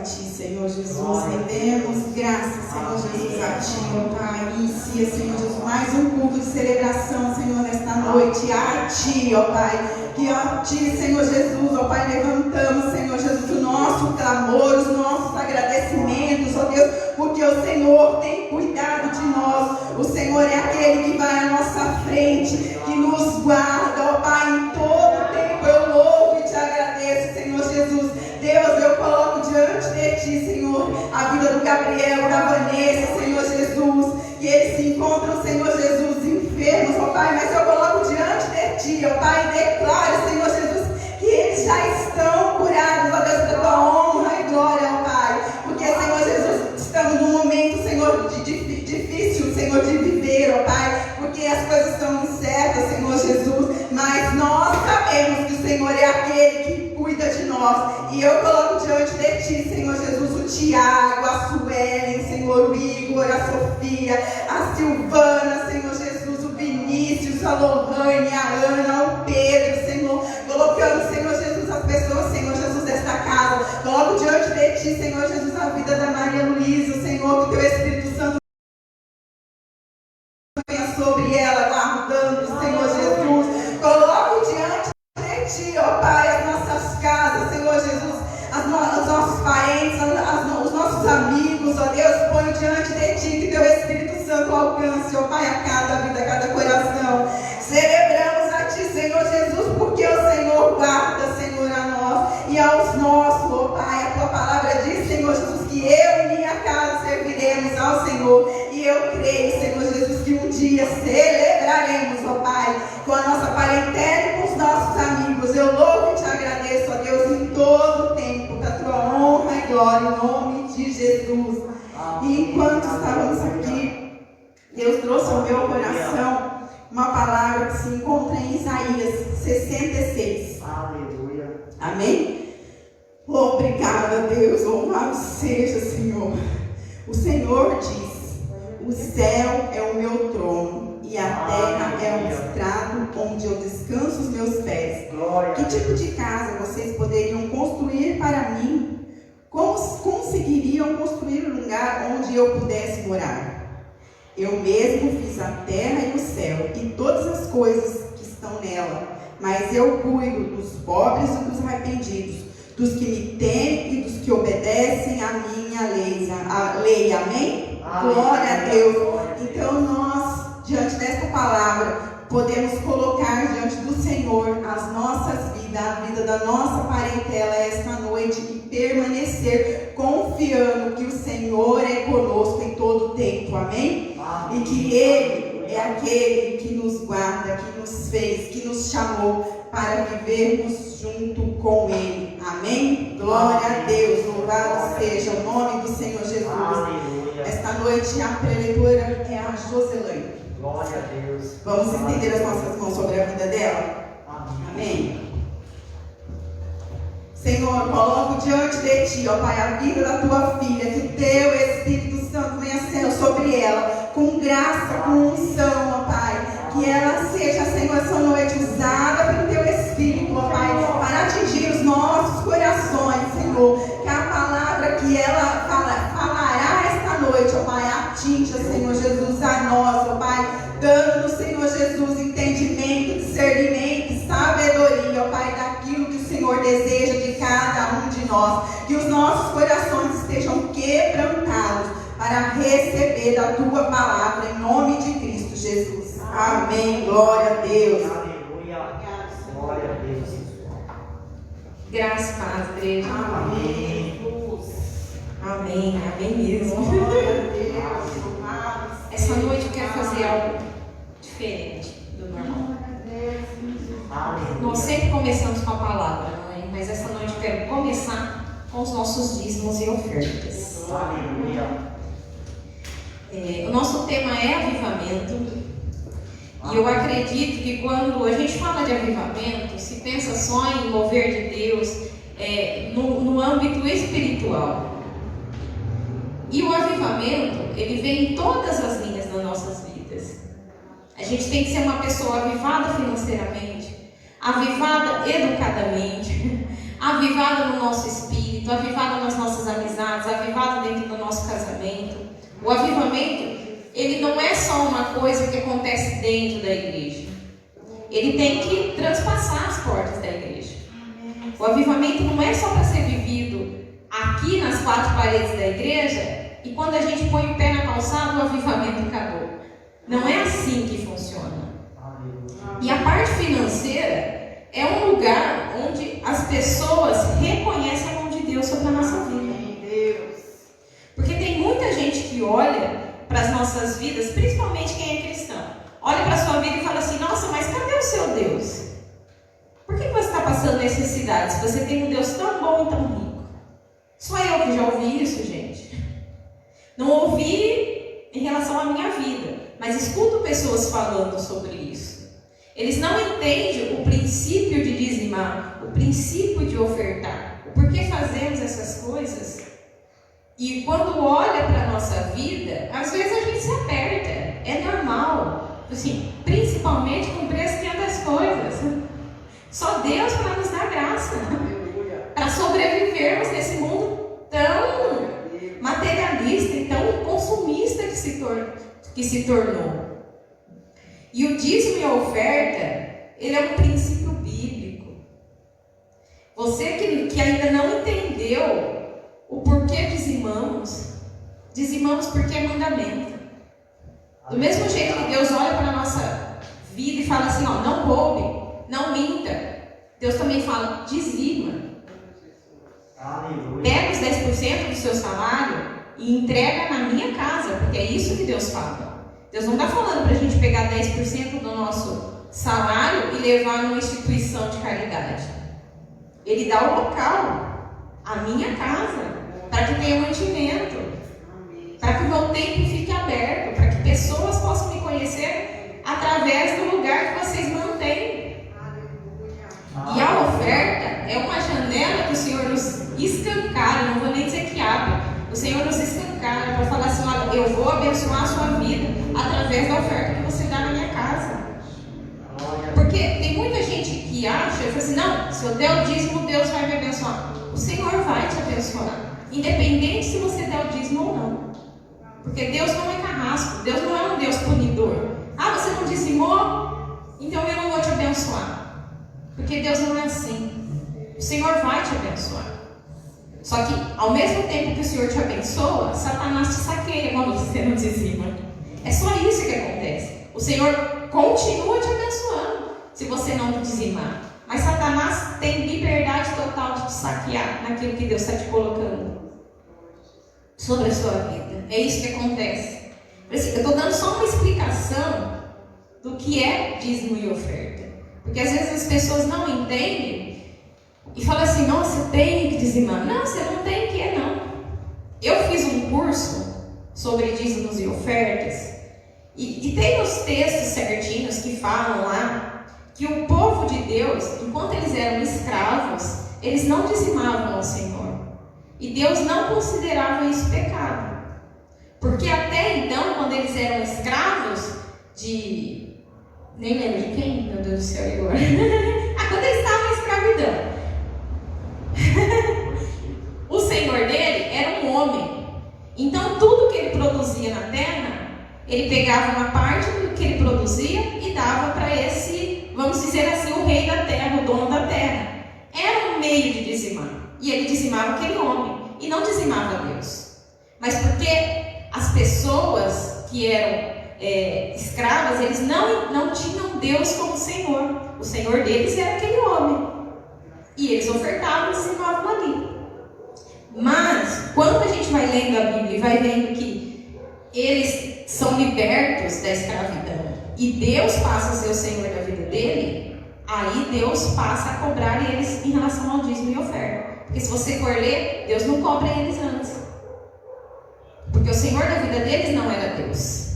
Ti, Senhor Jesus. Rendemos graças, Senhor Jesus, a Ti, ó Pai. Inicia, Senhor Jesus, mais um culto de celebração, Senhor, nesta noite. A Ti, ó Pai. Que a Ti, Senhor Jesus, ó Pai, levantamos, Senhor Jesus, o nosso clamor, os nossos agradecimentos, ó Deus, porque o Senhor tem cuidado de nós. O Senhor é aquele que vai à nossa frente, que nos guarda, ó Pai, em todo tempo. Eu louvo e Te agradeço, Senhor Jesus. Deus, eu coloco diante de Ti, Senhor, a vida do Gabriel, da Vanessa, Senhor Jesus, que eles se encontram, Senhor Jesus, enfermos, ó Pai, mas eu coloco diante de Ti, ó Pai, e declaro, Senhor Jesus, que eles já estão curados, ó Deus, da Tua honra e glória, ó Pai, porque, Senhor Jesus, estamos num momento, Senhor, difícil, Senhor, de viver, ó Pai, porque as coisas estão incertas, Senhor Jesus, mas nós sabemos que o Senhor é aquele que cuida de nós, e eu coloco diante de Ti, Senhor Jesus, o Tiago, a Suelen, Senhor, o Igor, a Sofia, a Silvana, Senhor Jesus, o Vinícius, a Lohane, a Ana, o Pedro, Senhor, colocando, Senhor Jesus, as pessoas, Senhor Jesus, desta casa, coloco diante de Ti, Senhor Jesus, a vida da Maria Luísa, Senhor, que Teu Espírito Santo venha sobre ela, guardando, Senhor Jesus, coloco diante de Ti, ó Pai, as nossas casas, Senhor Jesus, os nossos parentes, os nossos amigos, ó Deus, põe diante de Ti, que Teu Espírito Santo alcance, ó Pai, a cada vida, a cada coração. Celebramos a Ti, Senhor Jesus, porque o Senhor guarda, Senhor, a nós e aos nossos, ó Pai. A Tua palavra diz, Senhor Jesus, que eu e minha casa serviremos ao Senhor. E eu creio, Senhor Jesus, que um dia celebraremos, ó Pai, com a nossa parentela e com os nossos amigos. Eu louvo e Te agradeço, ó Deus, em todo o tempo, da Tua honra e glória, em nome de Jesus. E enquanto estávamos aqui, Deus trouxe ao meu coração uma palavra que se encontra em Isaías 66. Aleluia. Amém? Obrigada, Deus. Louvado seja, Senhor. O Senhor diz: o céu é o meu trono e a terra é o estrado onde eu descanso os meus pés. Glória. Que tipo de casa vocês poderiam construir para mim? Como conseguiriam construir um lugar onde eu pudesse morar? Eu mesmo fiz a terra e o céu e todas as coisas que estão nela, mas eu cuido dos pobres e dos arrependidos, dos que me temem e dos que obedecem à minha lei. Amém? Glória a Deus. Então nós, diante desta palavra, podemos colocar diante do Senhor as nossas vidas, a vida da nossa parentela esta noite e permanecer confiando que o Senhor é conosco em todo o tempo. Amém? E que Ele é aquele que nos guarda, que nos fez, que nos chamou para vivermos junto com Ele. Amém? Glória a Deus. Louvado seja o nome do Senhor Jesus. Aleluia. Esta noite a preletora é a Joselane. Glória a Deus. Vamos estender as nossas mãos sobre a vida dela? Amém. Senhor, coloco diante de Ti, ó Pai, a vida da Tua filha, que o Teu Espírito Santo venha sobre ela, com graça, com unção, ó Pai, que ela seja, Senhor, essa noite usada pelo Teu Espírito, ó Pai, para atingir os nossos corações, Senhor, que a palavra que ela falará esta noite, ó Pai, atinja, Senhor Jesus, a nós, ó Pai, dando-nos, Senhor Jesus, entendimento, discernimento, sabedoria, ó Pai, daquilo que o Senhor deseja de cada um de nós, que os nossos corações estejam quebrantados para receber da Tua palavra, em nome de Cristo Jesus. Amém. Glória a Deus. Aleluia. Glória a Deus. Graças a paz, igreja. Amém. Amém. Amém mesmo. Glória a Deus. Essa noite eu quero fazer algo diferente do normal. Nós sempre começamos com a palavra, mãe, mas essa noite eu quero começar com os nossos dízimos e ofertas. Aleluia. O nosso tema é avivamento. E eu acredito que quando a gente fala de avivamento, se pensa só em mover de Deus no âmbito espiritual. E o avivamento, ele vem em todas as linhas das nossas vidas. A gente tem que ser uma pessoa avivada financeiramente, avivada educadamente, avivada no nosso espírito, avivada nas nossas amizades, avivamento, ele não é só uma coisa que acontece dentro da igreja. Ele tem que transpassar as portas da igreja. O avivamento não é só para ser vivido aqui nas quatro paredes da igreja e quando a gente põe o pé na calçada, o avivamento acabou. Não é assim que funciona. E a parte financeira é um lugar onde as pessoas reconhecem a mão de Deus sobre a nossa vida. Porque tem muita gente que olha para as nossas vidas, principalmente quem é cristão, olha para a sua vida e fala assim: nossa, mas cadê o seu Deus? Por que você está passando necessidade se você tem um Deus tão bom e tão rico? Só eu que já ouvi isso, gente. Não ouvi em relação à minha vida, mas escuto pessoas falando sobre isso. Eles não entendem o princípio de dizimar, o princípio de ofertar, o porquê fazemos essas coisas. E quando olha para a nossa vida, às vezes a gente se aperta, é normal. Assim, principalmente com o preço que anda as coisas. Só Deus para nos dar graça, para sobrevivermos nesse mundo tão materialista e tão consumista que se tornou. E o dízimo e a oferta, ele é um princípio bíblico. Você que ainda não entendeu o porquê dizimamos porque é mandamento. Do mesmo jeito que Deus olha para a nossa vida e fala assim: ó, não roube, não minta, Deus também fala: dizima. Pega os 10% do seu salário e entrega na minha casa, porque é isso que Deus fala. Deus não está falando para a gente pegar 10% do nosso salário e levar numa instituição de caridade. Ele dá o local, a minha casa, para que tenha mantimento, para que o meu tempo fique aberto, para que pessoas possam me conhecer através do lugar que vocês mantêm. E a oferta é uma janela que o Senhor nos escancara, não vou nem dizer que abre, o Senhor nos escancara para falar assim: olha, eu vou abençoar a sua vida através da oferta que você dá na minha casa. Porque tem muita gente que acha, eu falo assim: não, se eu der o dízimo, Deus vai me abençoar. O Senhor vai te abençoar, independente se você der o dízimo ou não. Porque Deus não é carrasco, Deus não é um Deus punidor. Ah, você não dizimou? Então eu não vou te abençoar. Porque Deus não é assim. O Senhor vai te abençoar. Só que, ao mesmo tempo que o Senhor te abençoa, Satanás te saqueia quando você não dizima. É só isso que acontece. O Senhor continua te abençoando se você não dizimar. Mas Satanás tem liberdade total de te saquear naquilo que Deus está te colocando sobre a sua vida. É isso que acontece. Eu estou dando só uma explicação do que é dízimo e oferta. Porque às vezes as pessoas não entendem e falam assim: nossa, eu tenho que dizimar. Não, você não tem que, não. Eu fiz um curso sobre dízimos e ofertas e tem os textos certinhos que falam lá que o povo de Deus, enquanto eles eram escravos, eles não dizimavam ao Senhor. E Deus não considerava isso pecado. Porque até então, quando eles eram escravos de... Nem lembro de quem? Meu Deus do céu, agora. Quando eles estavam em escravidão. O senhor dele era um homem. Então, tudo que ele produzia na terra, ele pegava uma parte do que ele produzia e dava para esse, vamos dizer assim, o rei da terra, o dono da terra. Era um meio de dizimar. E ele dizimava aquele homem. E não dizimava Deus. Mas porque as pessoas que eram escravas, eles não tinham Deus como Senhor. O Senhor deles era aquele homem. E eles ofertavam e dizimavam ali. Mas, quando a gente vai lendo a Bíblia e vai vendo que eles são libertos da escravidão e Deus passa a ser o Senhor da vida dele, aí Deus passa a cobrar eles em relação ao dízimo e oferta. Porque se você for ler, Deus não cobra eles antes. Porque o Senhor da vida deles não era Deus.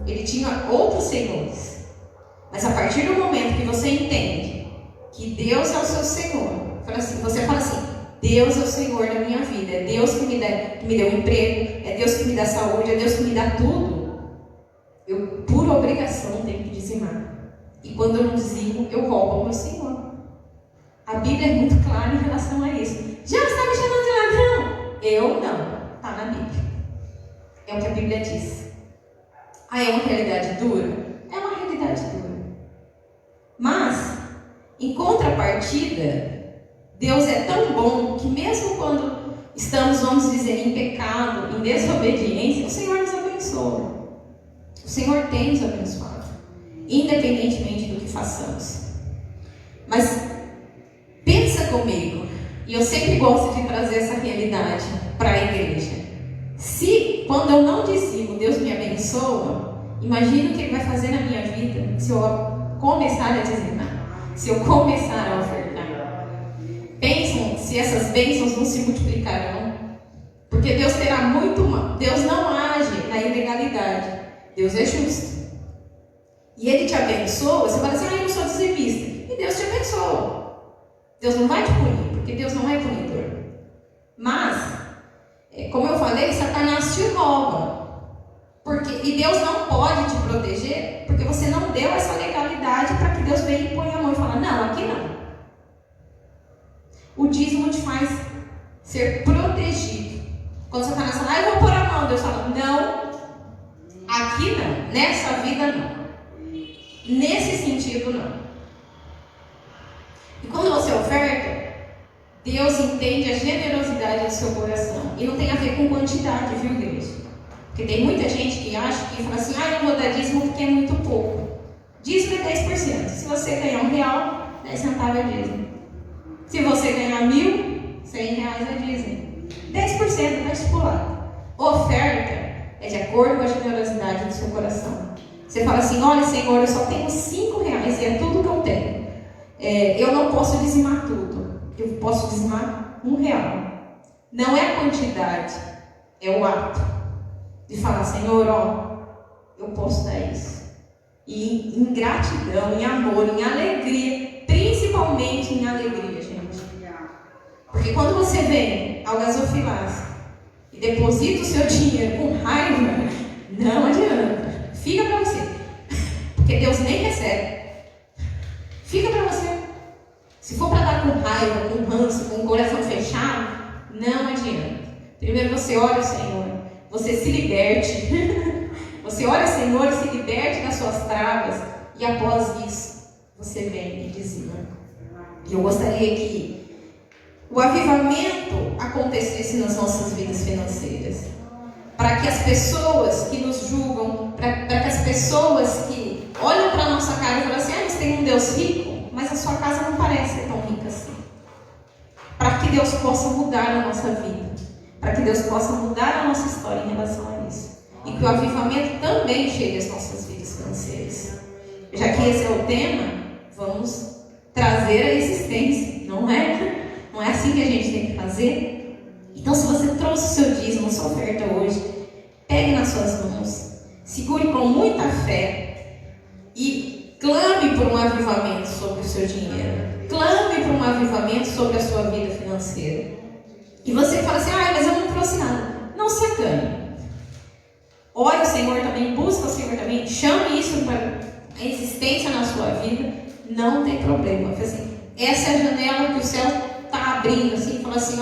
Ele tinha outros senhores. Mas a partir do momento que você entende que Deus é o seu Senhor, você fala assim: Deus é o Senhor da minha vida. É Deus que me deu um emprego, é Deus que me dá saúde, é Deus que me dá tudo. Eu, por obrigação, tenho que dizimar. E quando eu não dizimo, eu roubo ao meu Senhor. A Bíblia é muito clara em relação a isso. Já está me chamando de ladrão? Eu não. Está na Bíblia. É o que a Bíblia diz. Ah, é uma realidade dura? É uma realidade dura. Mas, em contrapartida, Deus é tão bom que mesmo quando estamos, vamos dizer, em pecado, em desobediência, o Senhor nos abençoa. O Senhor tem nos abençoado, independentemente do que façamos. Mas pensa comigo, e eu sempre gosto de trazer essa realidade para a igreja. Se quando eu não dizimo, Deus me abençoa, imagina o que Ele vai fazer na minha vida se eu começar a dizimar, se eu começar a ofertar. Pensam se essas bênçãos não se multiplicarão, porque Deus terá muito mal. Deus não age na ilegalidade, Deus é justo. E Ele te abençoa, você fala assim, eu não sou dizimista. E Deus te abençoa. Deus não vai te punir, porque Deus não é punidor. Mas, como eu falei, Satanás te rouba. E Deus não pode te proteger, porque você não deu essa legalidade para que Deus venha e ponha a mão e fala, não, aqui não. O dízimo te faz ser protegido. Quando Satanás fala, eu vou pôr a mão, Deus fala, não, aqui não, nessa vida não. Nesse sentido não. E quando você oferta, Deus entende a generosidade do seu coração. E não tem a ver com quantidade, viu, igreja? Porque tem muita gente que acha que fala assim, eu não vou dar dízimo porque é muito pouco. Dízimo é 10%. Se você ganhar R$1, 10 centavos é dízimo. Se você ganhar 1.000, R$100 é dízimo. 10% está estipulado. Oferta é de acordo com a generosidade do seu coração. Você fala assim, olha, Senhor, eu só tenho R$5 e é tudo que eu tenho. Eu não posso dizimar tudo. Eu posso dizimar R$1. Não é a quantidade, é o ato de falar, Senhor, eu posso dar isso. E em gratidão, em amor, em alegria, principalmente em alegria, gente. Porque quando você vem ao gasofilácio e deposita o seu dinheiro com raiva, não adianta. Fica para você. Porque Deus nem recebe. Fica para você. Se for para dar com raiva, com ranço, com o coração fechado, não adianta. Primeiro você ora ao Senhor. Você se liberte. Você ora ao Senhor e se liberte das suas travas. E após isso, você vem e dizima. E eu gostaria que o avivamento acontecesse nas nossas vidas financeiras. Para que as pessoas que nos julgam, para que as pessoas que olham para a nossa cara e falam assim, você tem um Deus rico, mas a sua casa não parece ser tão rica assim. Para que Deus possa mudar a nossa vida. Para que Deus possa mudar a nossa história em relação a isso. E que o avivamento também chegue às nossas vidas financeiras. Já que esse é o tema, vamos trazer a existência, não é? Não é assim que a gente tem que fazer? Então, se você trouxe o seu dízimo, sua oferta hoje, pegue nas suas mãos, segure com muita fé e clame por um avivamento sobre o seu dinheiro. Clame por um avivamento sobre a sua vida financeira. E você fala assim, mas eu não trouxe nada. Não se acanhe. Ore o Senhor também, busca o Senhor também, chame isso para a existência na sua vida. Não tem problema. Assim, essa é a janela que o céu está abrindo, assim, fala assim,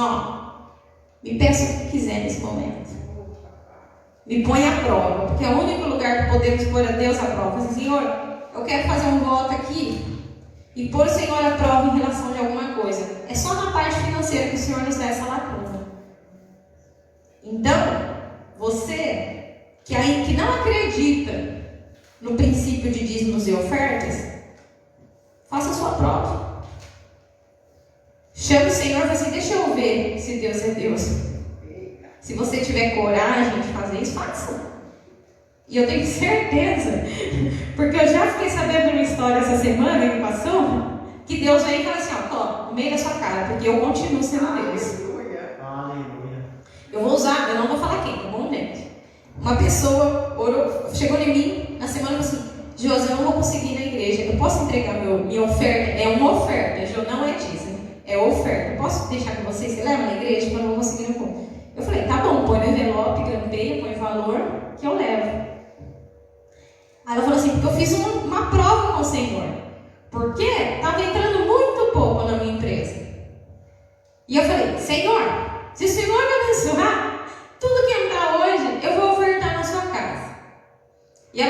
me peça o que quiser nesse momento. Me põe à prova, porque é o único lugar que podemos pôr a Deus à prova. Assim, Senhor, eu quero fazer um voto aqui e pôr o Senhor à prova em relação de alguma coisa. É só na parte financeira que o Senhor nos dá essa lacuna. Então, você que não acredita no princípio de dízimos e ofertas, faça a sua prova. Chame o Senhor e fala assim, deixa eu ver se Deus é Deus. Se você tiver coragem de fazer isso, faça. E eu tenho certeza, porque eu já fiquei sabendo de uma história essa semana que passou, que Deus vem e fala assim, no meio da sua cara, porque eu continuo sendo Deus. Aleluia. Eu vou usar, eu não vou falar quem, tá bom, gente? Uma pessoa orou, chegou em mim na semana e falou assim, Josi, eu não vou conseguir ir na igreja, eu posso entregar minha oferta? É uma oferta, Jo, não é dízimo, é oferta. Eu posso deixar com vocês? Você leva na igreja? Quando eu não vou conseguir, não vou. Eu falei, tá bom, põe no envelope, grampeia, põe valor, que eu levo. Aí ela falou assim, porque eu fiz uma prova com o Senhor. Porque estava entrando muito pouco na minha empresa. E eu falei, Senhor, se o Senhor me abençoar, tudo que entrar hoje, eu vou ofertar na sua casa. E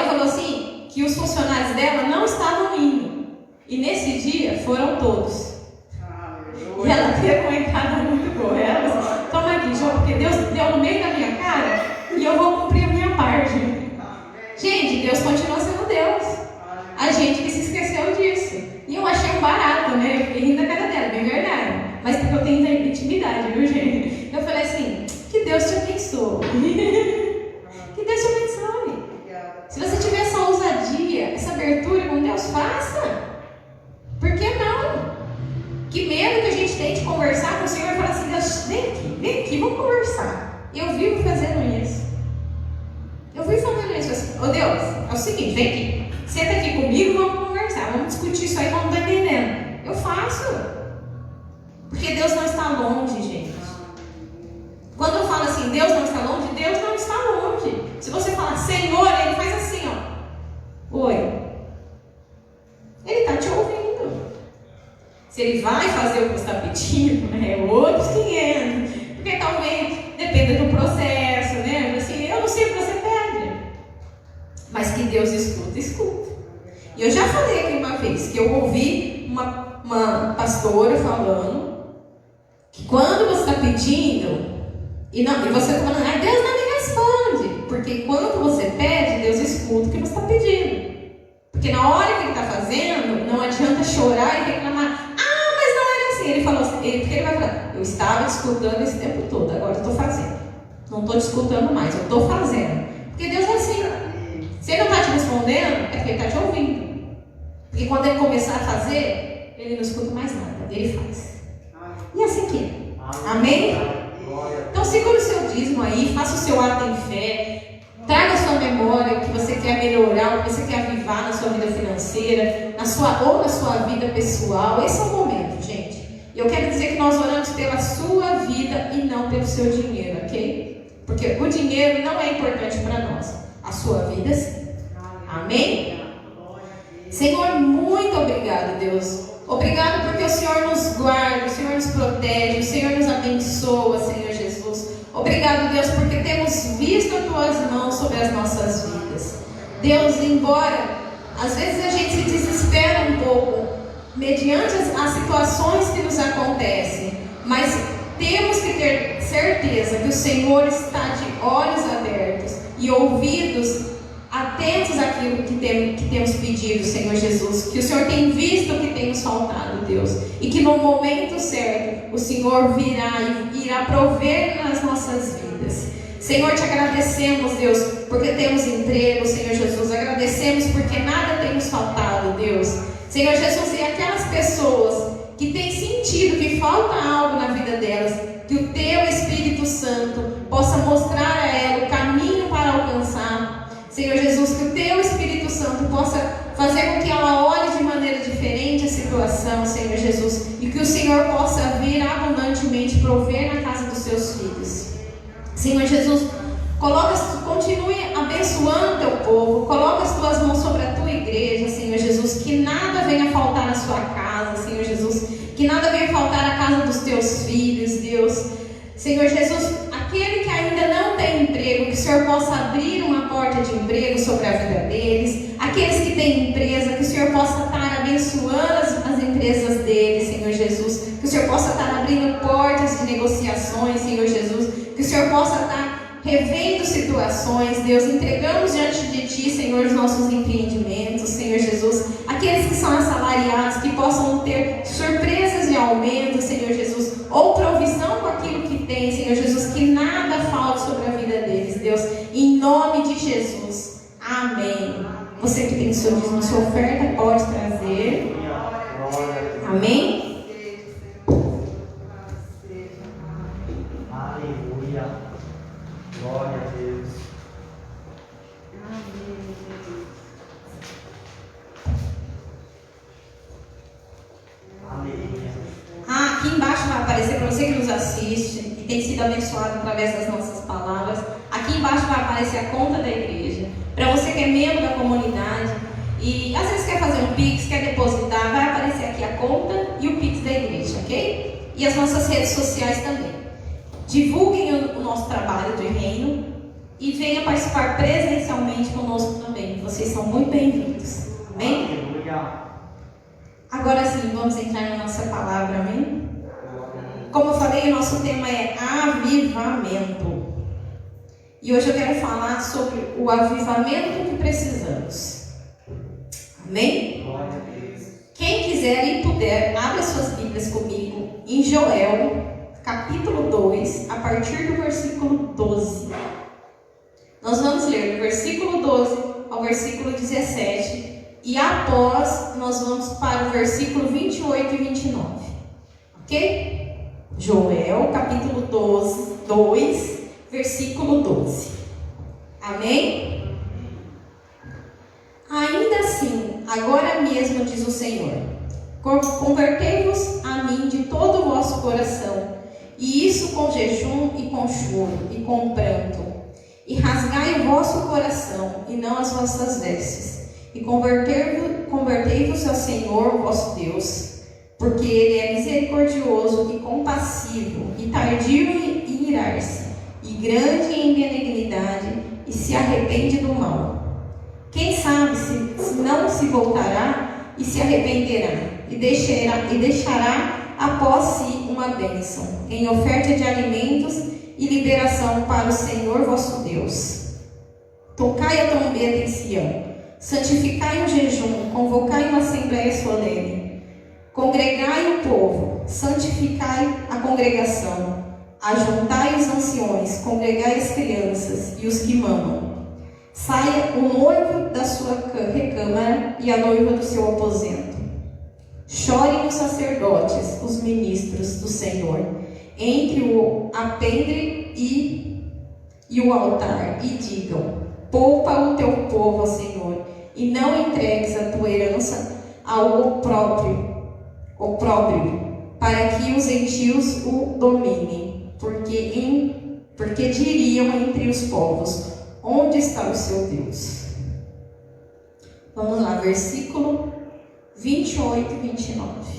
vivo conversar. Eu vivo fazendo isso. Eu vivo fazendo isso assim. Ô Deus, é o seguinte, vem aqui. Senta aqui comigo, vamos conversar. Vamos discutir isso aí que eu não estou entendendo. Eu faço. Porque Deus não está longe, gente. Quando eu falo assim, Deus não está longe, Deus não está longe. Se você falar Senhor, Ele faz assim, ó. Oi. Ele está te ouvindo. Se Ele vai fazer o que você está pedindo, né? É outros 500. Porque talvez dependa do processo, né? Assim, eu não sei o que você pede. Mas que Deus escuta, escuta. E eu já falei aqui uma vez que eu ouvi uma pastora falando que quando você está pedindo e você está falando, ah, Deus não me responde, porque quando você pede, Deus escuta o que você está pedindo. Porque na hora que Ele está fazendo, não adianta chorar e reclamar, ah, mas não era assim. Ele falou assim, porque Ele vai falar, eu estava te escutando esse tempo todo, agora eu estou fazendo. Não estou te escutando mais, eu estou fazendo. Porque Deus é assim. Se Ele não está te respondendo, é porque Ele está te ouvindo. Porque quando Ele começar a fazer, Ele não escuta mais nada, Ele faz. E assim que é. Amém? Então segura o seu dízimo aí, faça o seu ato em fé, traga a sua memória, o que você quer melhorar, o que você quer avivar na sua vida financeira, ou na sua vida pessoal. Esse é o momento, gente. E eu quero dizer que nós oramos pela sua vida e não pelo seu dinheiro, ok? Porque o dinheiro não é importante para nós. A sua vida sim. Amém? Senhor, muito obrigado, Deus. Obrigado porque o Senhor nos guarda, o Senhor nos protege, o Senhor nos abençoa, Senhor Jesus. Obrigado, Deus, porque temos visto as Tuas mãos sobre as nossas vidas. Deus, embora às vezes a gente se desespera um pouco mediante as situações que nos acontecem, mas temos que ter certeza que o Senhor está de olhos abertos e ouvidos atentos àquilo que temos pedido, Senhor Jesus, que o Senhor tem visto o que temos faltado, Deus, e que no momento certo o Senhor virá e irá prover nas nossas vidas. Senhor, te agradecemos, Deus, porque temos emprego, Senhor Jesus, agradecemos porque nada tem nos faltado, Deus. Senhor Jesus, e aquelas pessoas que têm sentido que falta algo na vida delas, que o Teu Espírito Santo possa mostrar a ela o caminho para alcançar. Senhor Jesus, que o Teu Espírito Santo possa fazer com que ela olhe de maneira diferente a situação, Senhor Jesus, e que o Senhor possa vir abundantemente prover na casa dos Seus filhos. Senhor Jesus, continue abençoando Teu povo, coloca as Tuas mãos sobre a Tua igreja, Senhor Jesus, que nada venha faltar na sua casa, Senhor Jesus, que nada venha faltar na casa dos Teus filhos, Deus. Senhor Jesus, aquele que ainda não tem emprego, que o Senhor possa abrir uma porta de emprego sobre a vida deles. Aqueles que têm empresa, que o Senhor possa estar abençoando as empresas deles, Senhor Jesus. Que o Senhor possa estar abrindo portas de negociações, Senhor Jesus. Que o Senhor possa estar revendo situações, Deus. Entregamos diante de Ti, Senhor, os nossos empreendimentos, Senhor Jesus. Aqueles que são assalariados, que possam ter surpresas de aumento, Senhor Jesus, ou provisão com aquilo que tem, Senhor Jesus, que nada falte sobre a vida deles, Deus, em nome de Jesus, amém. Você que tem seu dízimo, sua oferta, pode trazer, amém? Aleluia, glória a Deus. Aqui embaixo vai aparecer, para você que nos assiste e tem sido abençoado através das nossas palavras, aqui embaixo vai aparecer a conta da igreja. Para você que é membro da comunidade e às vezes quer fazer um Pix, quer depositar, vai aparecer aqui a conta e o Pix da igreja, ok? E as nossas redes sociais também. Divulguem o nosso trabalho do reino e venham participar presencialmente conosco também. Vocês são muito bem-vindos. Amém? Aleluia. Agora sim, vamos entrar na nossa palavra, amém? Como eu falei, o nosso tema é avivamento. E hoje eu quero falar sobre o avivamento que precisamos. Amém? Glória a Deus. Quem quiser e puder, abra suas Bíblias comigo em Joel, capítulo 2, a partir do versículo 12. Nós vamos ler do versículo 12 ao versículo 17. E após, nós vamos para o versículo 28 e 29. Ok? Joel, capítulo 2, versículo 12. Amém? Ainda assim, agora mesmo diz o Senhor, convertei-vos a mim de todo o vosso coração, e isso com jejum e com choro e com pranto, e rasgai o vosso coração e não as vossas vestes, e convertei-vos ao Senhor vosso Deus, porque Ele é misericordioso e compassivo, e tardio em irar-se, e grande em benignidade, e se arrepende do mal. Quem sabe se não se voltará e se arrependerá, e deixará após si uma bênção, em oferta de alimentos e liberação para o Senhor vosso Deus. Tocai a trombeta em Sião, santificai o jejum, convocai uma assembléia solene, congregai o povo, santificai a congregação, ajuntai os anciões, congregai as crianças e os que mamam. Saia o noivo da sua recâmara e a noiva do seu aposento. Chorem os sacerdotes, os ministros do Senhor, entre o alpendre e o altar, e digam: poupa o teu povo, Senhor, e não entregues a tua herança ao opróbrio, para que os gentios o dominem, porque diriam entre os povos: onde está o seu Deus? Vamos lá, versículo 28 e 29.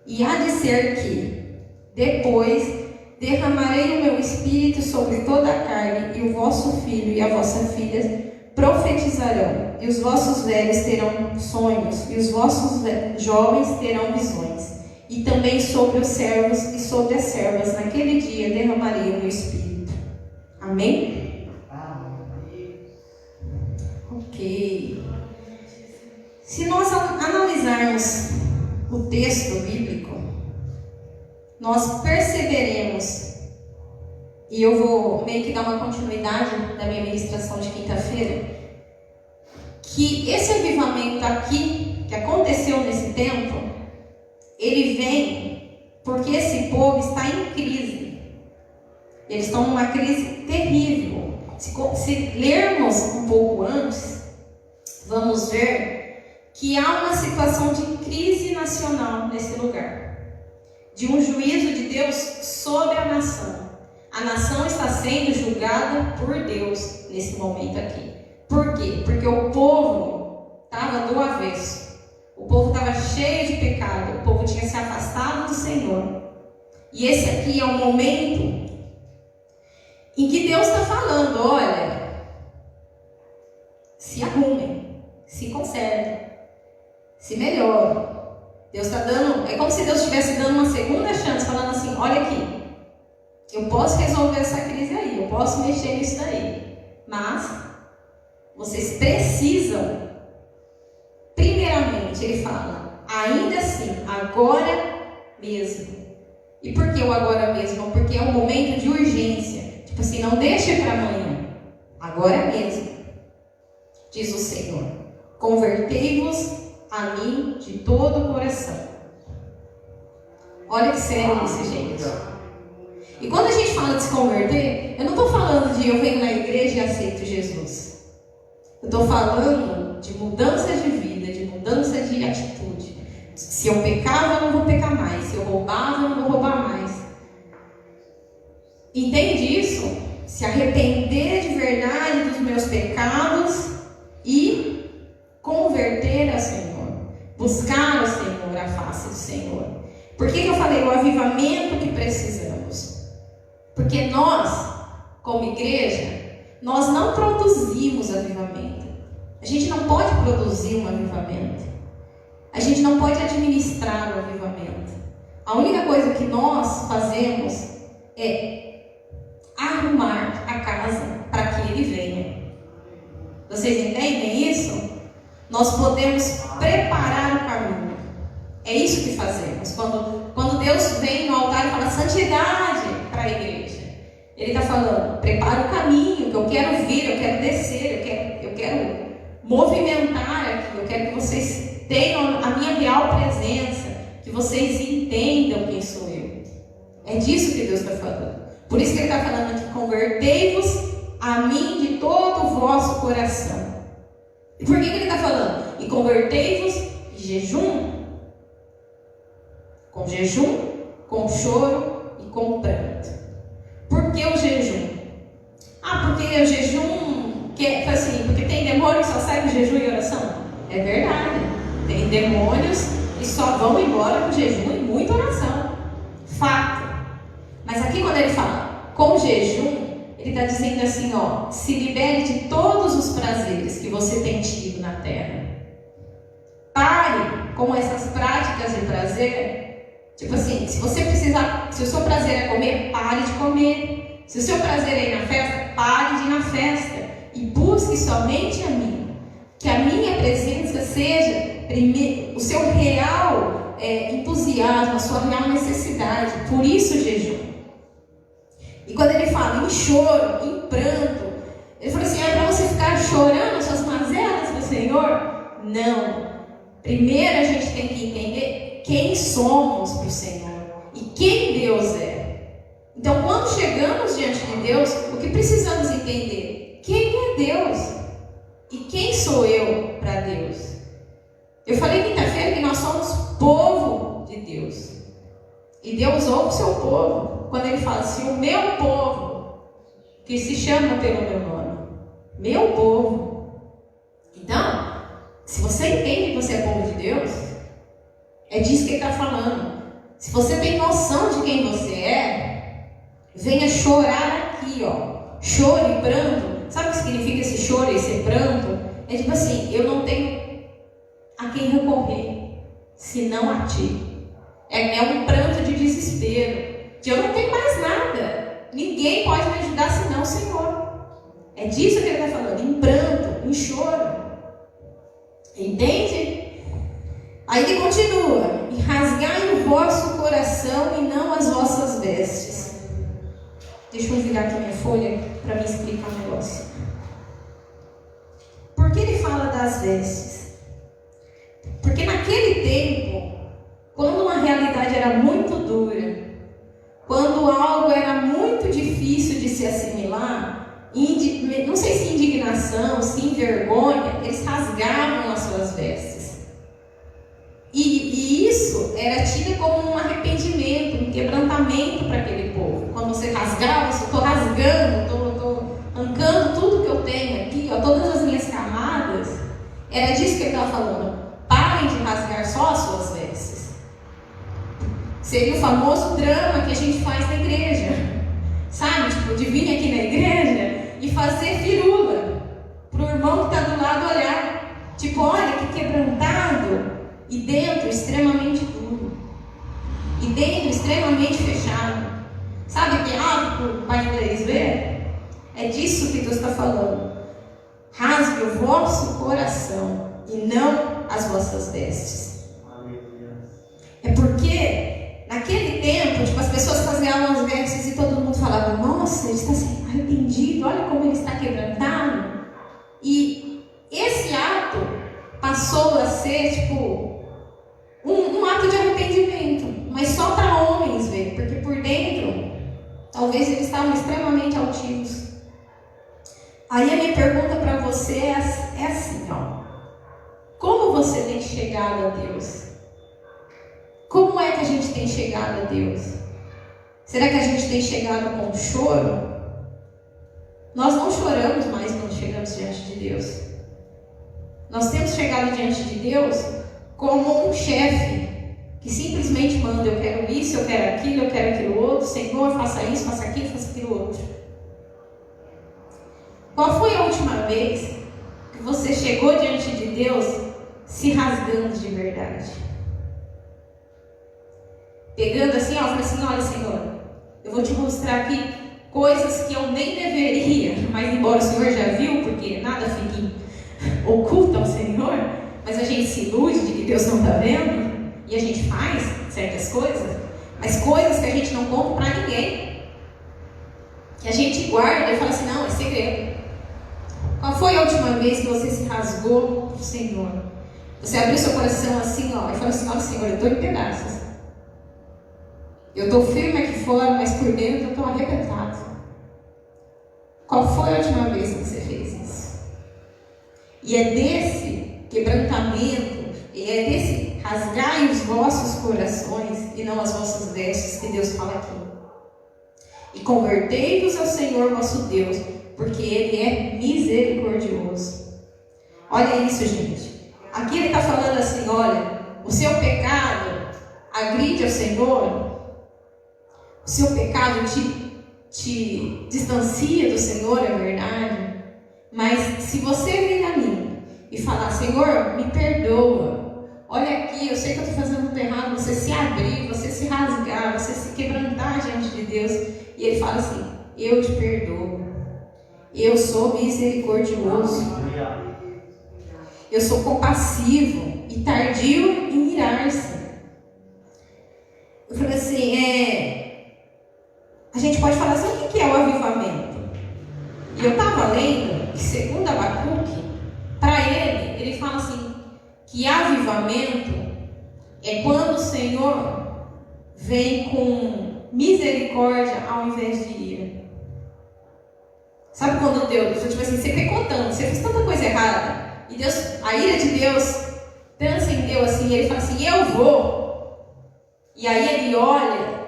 E há de ser que, depois, derramarei o meu espírito sobre toda a carne, e o vosso filho e a vossa filha profetizarão, e os vossos velhos terão sonhos, e os vossos jovens terão visões. E também sobre os servos e sobre as servas, naquele dia derramarei o meu espírito. Amém? Ok. Se nós analisarmos o texto bíblico, nós perceberemos, e eu vou meio que dar uma continuidade da minha ministração de quinta-feira, que esse avivamento aqui, que aconteceu nesse tempo, ele vem porque esse povo está em crise. Eles estão numa crise terrível. Se lermos um pouco antes, vamos ver que há uma situação de crise nacional nesse lugar. De um juízo de Deus sobre a nação. A nação está sendo julgada por Deus nesse momento aqui. Por quê? Porque o povo estava do avesso. O povo estava cheio de pecado, o povo tinha se afastado do Senhor. E esse aqui é o momento em que Deus está falando: olha, se arrumem, se consertem, se melhorem. Deus está dando, é como se Deus estivesse dando uma segunda chance, falando assim: olha aqui, eu posso resolver essa crise aí, eu posso mexer nisso daí, mas vocês precisam. Primeiramente, ele fala: ainda assim, agora mesmo. E por que o agora mesmo? Porque é um momento de urgência. Tipo assim, não deixe para amanhã. Agora mesmo, diz o Senhor: convertei-vos a mim de todo o coração. Olha que sério isso, gente. E quando a gente fala de se converter, eu não estou falando de eu venho na igreja e aceito Jesus. Eu estou falando de mudança de vida, de mudança de atitude. Se eu pecava, eu não vou pecar mais. Se eu roubava, eu não vou roubar mais. Entende isso? Se arrepender de verdade dos meus pecados e converter ao Senhor. Buscar ao Senhor, a face do Senhor. Por que eu falei o avivamento que precisamos? Porque nós, como igreja, nós não produzimos avivamento. A gente não pode produzir um avivamento. A gente não pode administrar o avivamento. A única coisa que nós fazemos é arrumar a casa para que ele venha. Vocês entendem isso? Nós podemos preparar o caminho. É isso que fazemos. Quando Deus vem no altar e fala santidade para a igreja, Ele está falando: prepara o caminho, que eu quero vir, eu quero descer, eu quero movimentar aqui, eu quero que vocês tenham a minha real presença, que vocês entendam quem sou eu. É disso que Deus está falando. Por isso que Ele está falando aqui: convertei-vos a mim de todo o vosso coração. E por que Ele está falando? E convertei-vos em jejum. Com jejum, com choro e com pranto. Por que o jejum? Porque o jejum, porque tem demônio que só sai do jejum e oração? É verdade. Tem demônios que só vão embora com jejum e muita oração. Fato. Mas aqui quando ele fala com jejum, ele está dizendo assim, se libere de todos os prazeres que você tem tido na terra. Pare com essas práticas de prazer. Tipo assim, se o seu prazer é comer, pare de comer. Se o seu prazer é ir na festa, pare de ir na festa. E busque somente a mim. Que a minha presença seja o seu real entusiasmo, a sua real necessidade. Por isso o jejum. E quando ele fala em choro, em pranto, ele fala assim: é para você ficar chorando as suas mazelas do Senhor? Não. Primeiro a gente tem que entender quem somos para o Senhor e quem Deus é. Então, quando chegamos diante de Deus, o que precisamos entender? Quem é Deus? E quem sou eu para Deus? Eu falei quinta-feira que nós somos povo de Deus. E Deus ouve o seu povo quando Ele fala assim: o meu povo, que se chama pelo meu nome. Meu povo. Então, se você entende que você é povo de Deus, é disso que Ele está falando. Se você tem noção de quem você é, venha chorar aqui, choro e pranto. Sabe o que significa esse choro e esse pranto? É tipo assim: eu não tenho a quem recorrer, senão a Ti. É um pranto de desespero, que eu não tenho mais nada. Ninguém pode me ajudar senão o Senhor. É disso que Ele está falando, em pranto, em choro. Entende? Aí Ele continua: e rasgai o vosso coração e não as vossas vestes. Deixa eu virar aqui minha folha para me explicar um negócio. Por que Ele fala das vestes? Porque naquele tempo, quando uma realidade era muito dura, quando algo era muito difícil de se assimilar, não sei se indignação, se vergonha, eles rasgavam as suas vestes. E isso era tido como um arrependimento, um quebrantamento para aquele povo. Quando você rasgava, eu estou rasgando, estou arrancando tudo que eu tenho aqui, todas as minhas camadas. Era disso que ele estava falando. Parem de rasgar só as suas vestes. Seria o famoso drama que a gente faz na igreja. Sabe? Tipo, de vir aqui na igreja e fazer firula para o irmão que está do lado olhar. Tipo, olha que quebrantado. E dentro extremamente duro. E dentro extremamente fechado. Sabe que para o pai inglês ver? É disso que Deus está falando. Rasgue o vosso coração e não as vossas vestes. É porque naquele tempo, as pessoas rasgavam as vestes e todo mundo falava: nossa, ele está sendo arrependido, olha como ele está quebrantado. E esse ato passou a ser um ato de arrependimento, mas só para homens ver, porque por dentro talvez eles estavam extremamente altivos. Aí a minha pergunta para você é assim, como você tem chegado a Deus? Como é que a gente tem chegado a Deus? Será que a gente tem chegado com choro? Nós não choramos mais quando chegamos diante de Deus. Nós temos chegado diante de Deus como um chefe que simplesmente manda: eu quero isso, eu quero aquilo outro, Senhor, faça isso, faça aquilo, faça aquilo outro. Qual foi a última vez que você chegou diante de Deus se rasgando de verdade? Pegando assim, falando assim: olha, Senhor, eu vou te mostrar aqui coisas que eu nem deveria, mas embora o Senhor já viu, porque nada fica oculto ao Senhor, mas a gente se ilude de que Deus não está vendo, e a gente faz certas coisas, mas coisas que a gente não conta para ninguém, que a gente guarda e fala assim: não, é segredo. Qual foi a última vez que você se rasgou para o Senhor? Você abriu seu coração assim, e falou assim: olha, Senhor, eu estou em pedaços. Eu estou firme aqui fora, mas por dentro eu estou arrebentado. Qual foi a última vez que você fez isso? E é desse quebrantamento, e é desse rasgai os vossos corações e não as vossas vestes que Deus fala aqui. E convertei-vos ao Senhor vosso Deus, porque Ele é misericordioso. Olha isso, gente. Aqui ele está falando assim, olha, o seu pecado agride ao Senhor, o seu pecado te distancia do Senhor, é verdade. Mas se você vir a mim e falar, Senhor, me perdoa. Olha aqui, eu sei que eu estou fazendo tudo errado. Você se abrir, você se rasgar, você se quebrantar diante de Deus. E Ele fala assim, eu te perdoo. Eu sou misericordioso. Eu sou compassivo e tardio em irar-se. Eu falei assim, a gente pode falar assim, o que é o avivamento? E eu estava lendo que, segundo Abacuque, para ele fala assim, que avivamento é quando o Senhor vem com misericórdia ao invés de ira. Sabe quando Deus, tipo assim, você pecou tanto, você fez tanta coisa errada, e Deus, a ira de Deus transcendeu assim, ele fala assim, eu vou. E aí ele olha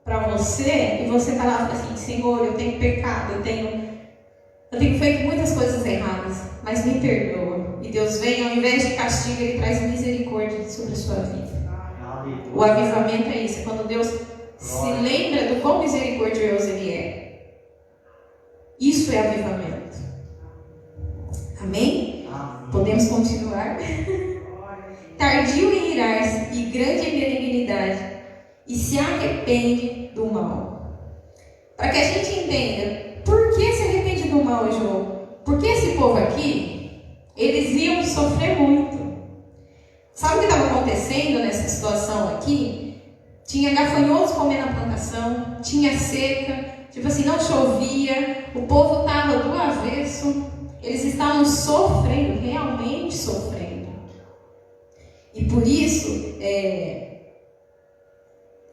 para você, e você está lá e fala assim, Senhor, eu tenho pecado, eu tenho feito muitas coisas erradas, mas me perdoa. E Deus vem, ao invés de castigo, Ele traz misericórdia sobre a sua vida. O avivamento é isso, é quando Deus se lembra do quão misericordioso Ele é. Isso é avivamento. Amém? Podemos continuar? Tardio em irar-se e grande em benignidade, e se arrepende do mal. Para que a gente entenda, por que se arrepende do mal, João? Porque esse povo aqui, eles iam sofrer muito. Sabe o que estava acontecendo nessa situação aqui? Tinha gafanhotos comendo a plantação, tinha seca, tipo assim, não chovia, o povo estava do avesso, eles estavam sofrendo, realmente sofrendo. E por isso,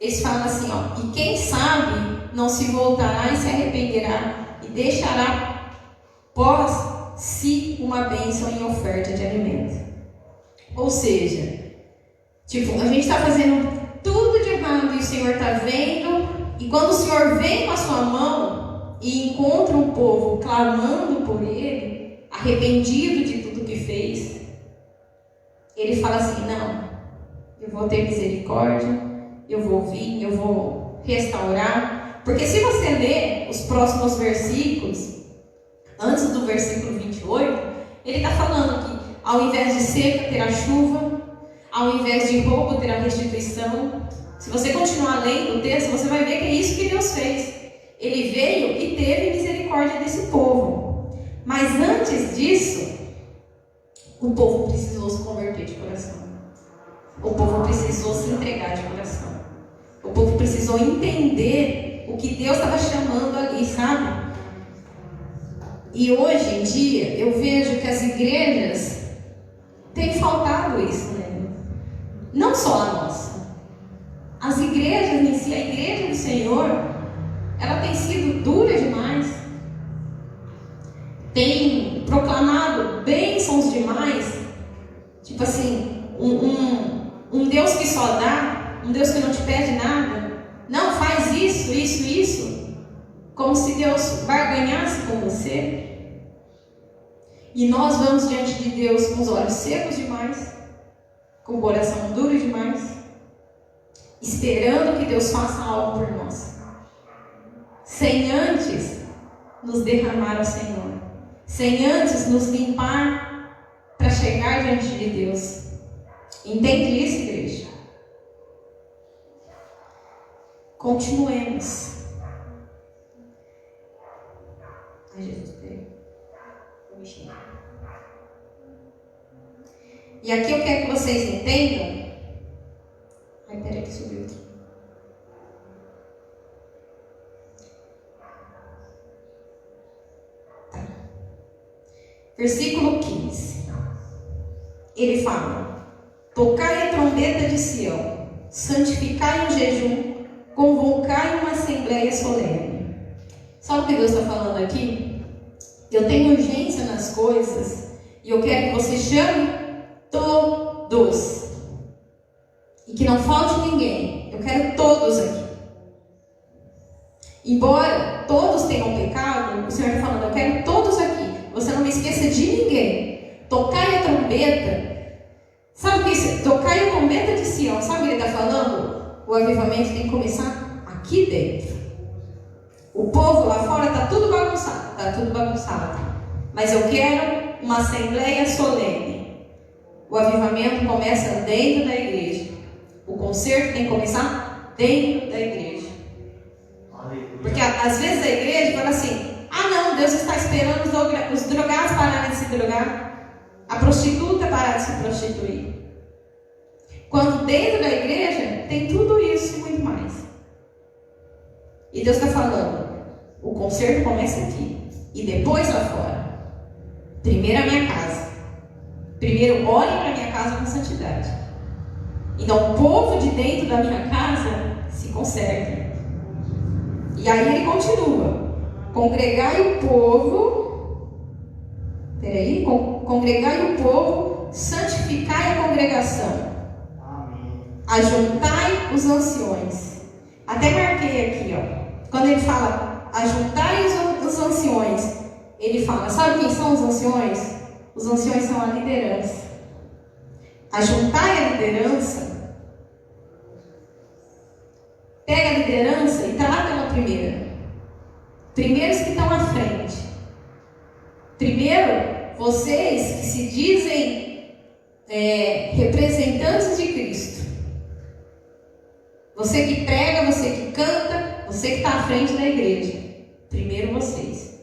eles falam assim, ó, e quem sabe não se voltará e se arrependerá e deixará pós si uma bênção em oferta de alimento. Ou seja, tipo, a gente está fazendo tudo de errado e o Senhor está vendo, e quando o Senhor vem com a sua mão e encontra um povo clamando por Ele, arrependido de tudo que fez, Ele fala assim, não, eu vou ter misericórdia, eu vou vir, eu vou restaurar. Porque se você ler os próximos versículos, antes do versículo 28, ele está falando que ao invés de seca terá chuva, ao invés de roubo terá restituição. Se você continuar lendo o texto, você vai ver que é isso que Deus fez. Ele veio e teve misericórdia desse povo. Mas antes disso, o povo precisou se converter de coração. O povo precisou se entregar de coração. O povo precisou entender o que Deus estava chamando ali, sabe? E hoje em dia, eu vejo que as igrejas têm faltado isso, né? Não só a nossa. As igrejas em si, a igreja do Senhor, ela tem sido dura demais. Tem proclamado bênçãos demais. Tipo assim, um Deus que só dá, um Deus que não te pede nada. Não, faz isso, isso, isso. Como se Deus barganhasse com você. E nós vamos diante de Deus com os olhos secos demais, com o coração duro demais, esperando que Deus faça algo por nós, sem antes nos derramar ao Senhor, sem antes nos limpar para chegar diante de Deus. Entende isso, igreja? Continuemos. Ai, Jesus, peraí. Vou mexer. E aqui eu quero que vocês entendam. Ai, peraí que subiu. Tá. Versículo 15. Ele fala: tocai a trombeta de Sião, santificai o jejum, que Deus está falando aqui? Eu tenho urgência nas coisas e eu quero que você chame todos. E que não falte ninguém. Eu quero todos aqui. Embora todos tenham pecado, o Senhor está falando, eu quero todos aqui. Você não me esqueça de ninguém. Tocai a trombeta. Sabe o que é isso? Tocai a trombeta de Sião. Sabe o que ele está falando? O avivamento tem que começar aqui dentro. O povo lá fora está tudo bagunçado. Está tudo bagunçado. Mas eu quero uma assembleia solene. O avivamento começa dentro da igreja. O concerto tem que começar dentro da igreja. Porque às vezes a igreja fala assim: ah não, Deus está esperando os drogados pararem de se drogar, a prostituta parar de se prostituir. Quando dentro da igreja tem tudo isso e muito mais. E Deus está falando: o concerto começa aqui e depois lá fora. Primeiro a minha casa. Primeiro olhem para a minha casa com santidade. Então o povo de dentro da minha casa se conserta. E aí ele continua: congregai o povo, congregai o povo, santificai a congregação, ajuntai os anciões. Até marquei aqui, ó. Quando ele fala ajuntai os anciões, ele fala, sabe quem são os anciões? Os anciões são a liderança. Ajuntai a liderança. Pega a liderança e trata ela primeiro. Primeiro os que estão à frente. Primeiro, vocês que se dizem representantes de Cristo. Você que prega, você que canta, você que está à frente da igreja. Primeiro vocês.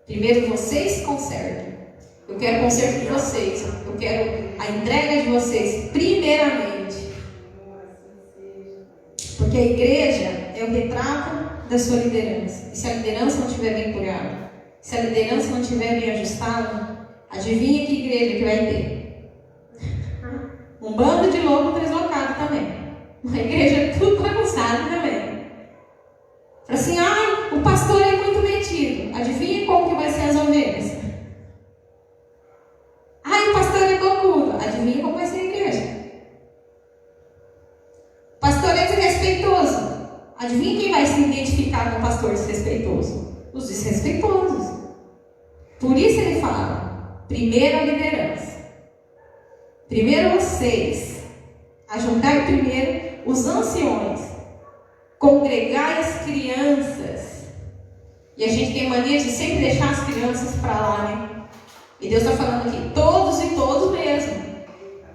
Primeiro vocês se consertam. Eu quero o conserto de vocês. Eu quero a entrega de vocês primeiramente. Porque a igreja é o retrato da sua liderança. E se a liderança não estiver bem curada, se a liderança não estiver bem ajustada, adivinha que igreja que vai ter? Um bando de louco deslocado também. Uma igreja tudo bagunçado também. Fala assim, o pastor é muito metido. Adivinha como que vai ser as ovelhas? O pastor é bocudo. Adivinha como vai ser a igreja? Pastor é desrespeitoso. Adivinha quem vai se identificar com o pastor desrespeitoso? Os desrespeitosos. Por isso ele fala: primeiro a liderança. Primeiro vocês. Ajuntai primeiro os anciões. Congregai as crianças. E a gente tem mania de sempre deixar as crianças para lá, né? E Deus está falando aqui, todos e todos mesmo.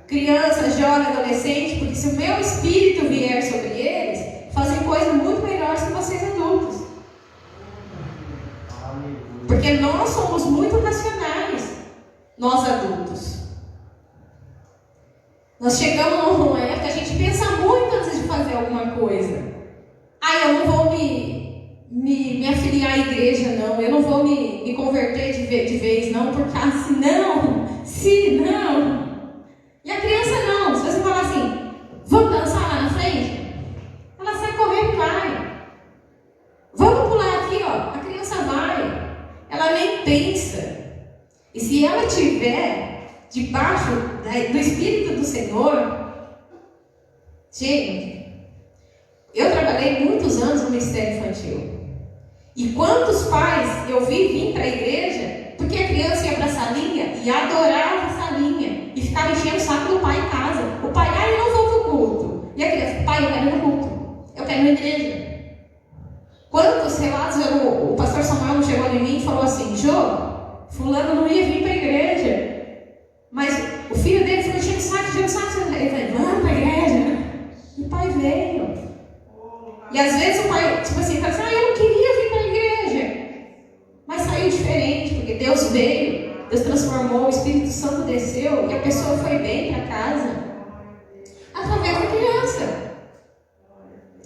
Criança, jovem, adolescente, porque se o meu espírito vier sobre eles, fazem coisas muito melhores que vocês adultos. Porque nós somos muito racionais, nós adultos. Nós chegamos numa época, a gente pensa muito antes de fazer alguma coisa. Eu não vou me afiliar à igreja, não. Eu não vou me converter de vez, não, porque se não. E a criança não. Se você falar assim, vamos dançar lá na frente, ela sai correndo e vai. Vamos pular aqui, ó. A criança vai. Ela nem pensa. E se ela estiver debaixo do Espírito do Senhor, gente, eu trabalhei muitos anos no Ministério Infantil. E quantos pais eu vi vir para a igreja porque a criança ia para a salinha e adorava a salinha e ficava enchendo o saco do pai em casa. O pai, eu não vou para o culto. E a criança, pai, eu quero ir no culto. Eu quero ir na igreja. Quantos relatos, o pastor Samuel chegou em mim e falou assim, Jô, fulano não ia vir para a igreja. Mas o filho dele ficou enchendo o saco. Ele falou, vamos para a igreja. E o pai veio. E às vezes o pai, fala assim, eu não queria vir para a igreja. Mas saiu diferente, porque Deus veio, Deus transformou, o Espírito Santo desceu e a pessoa foi bem para casa. Através da criança.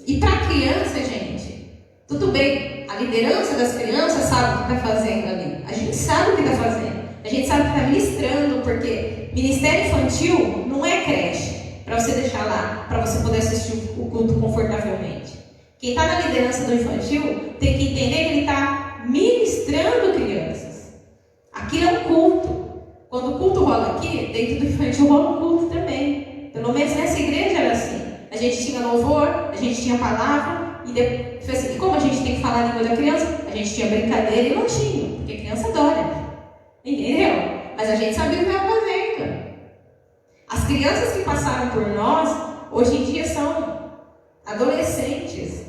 E para a criança, gente, tudo bem, a liderança das crianças sabe o que está fazendo ali. A gente sabe o que está fazendo. A gente sabe que está ministrando, porque ministério infantil não é creche para você deixar lá, para você poder assistir o culto confortavelmente. Quem está na liderança do infantil tem que entender que ele está ministrando crianças. Aquilo é um culto. Quando o culto rola aqui, dentro do infantil rola um culto também. Pelo menos nessa igreja era assim. A gente tinha louvor, a gente tinha palavra, e como a gente tem que falar a língua da criança, a gente tinha brincadeira e lanchinho, porque criança adora. Entendeu? Mas a gente sabia o que estava fazendo. As crianças que passaram por nós, hoje em dia são adolescentes.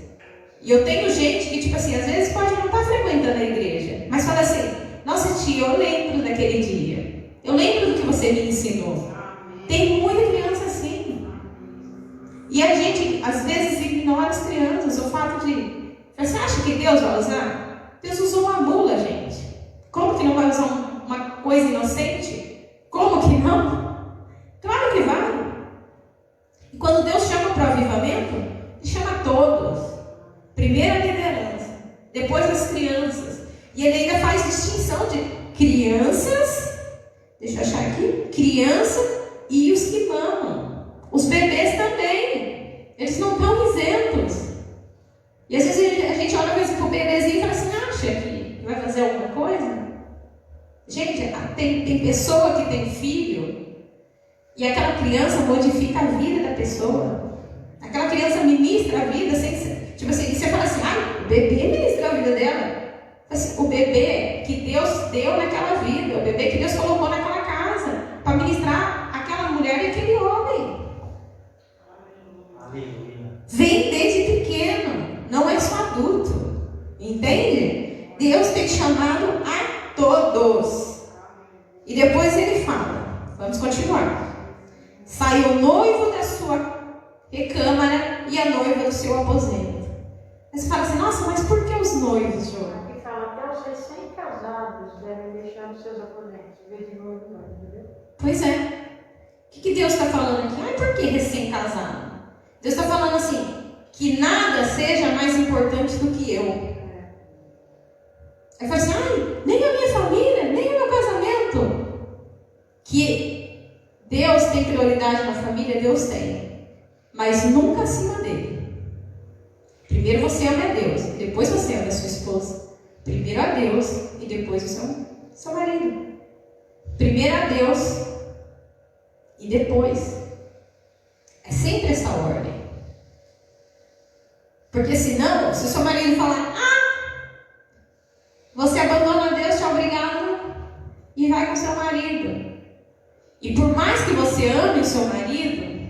E eu tenho gente que, tipo assim, às vezes pode não estar frequentando a igreja, mas fala assim: nossa tia, eu lembro daquele dia. Eu lembro do que você me ensinou. Tem muita criança assim. E a gente, às vezes, ignora as crianças. O fato de... Você acha que Deus vai usar? Deus usou uma mula, gente. Como que não vai usar uma coisa inocente? Como que não? Claro que vai. E quando Deus chama para o avivamento, Ele chama todos. Primeiro a liderança, depois as crianças. E Ele ainda faz distinção de crianças, deixa eu achar aqui, criança e os que mamam. Os bebês também. Eles não estão isentos. E às vezes a gente olha para o bebezinho e fala assim: acha que vai fazer alguma coisa? Gente, tem pessoa que tem filho e aquela criança modifica a vida da pessoa. Aquela criança ministra a vida sem ser, tipo assim, você fala assim: o bebê ministra a vida dela. Assim, o bebê que Deus deu naquela vida, o bebê que Deus colocou naquela casa para ministrar aquela mulher e aquele homem. Vem desde pequeno, não é só adulto. Entende? Deus tem chamado a todos. E depois ele fala, vamos continuar. Sai o noivo da sua recâmara e a noiva do seu aposento. Aí você fala assim: nossa, mas por que os noivos, João? Aqui fala: até os recém-casados devem deixar os seus aposentos, em vez de noivo, entendeu? Pois é. O que Deus está falando aqui? Por que recém-casado? Deus está falando assim: que nada seja mais importante do que eu. Aí fala assim: nem a minha família, nem o meu casamento. Que Deus tem prioridade na família, Deus tem. Mas nunca acima dele. Primeiro você ama a Deus, depois você ama a sua esposa. Primeiro a Deus e depois o seu marido. Primeiro a Deus e depois. É sempre essa ordem. Porque senão, se o seu marido falar: você abandona Deus, tchau, obrigado, e vai com seu marido. E por mais que você ame o seu marido,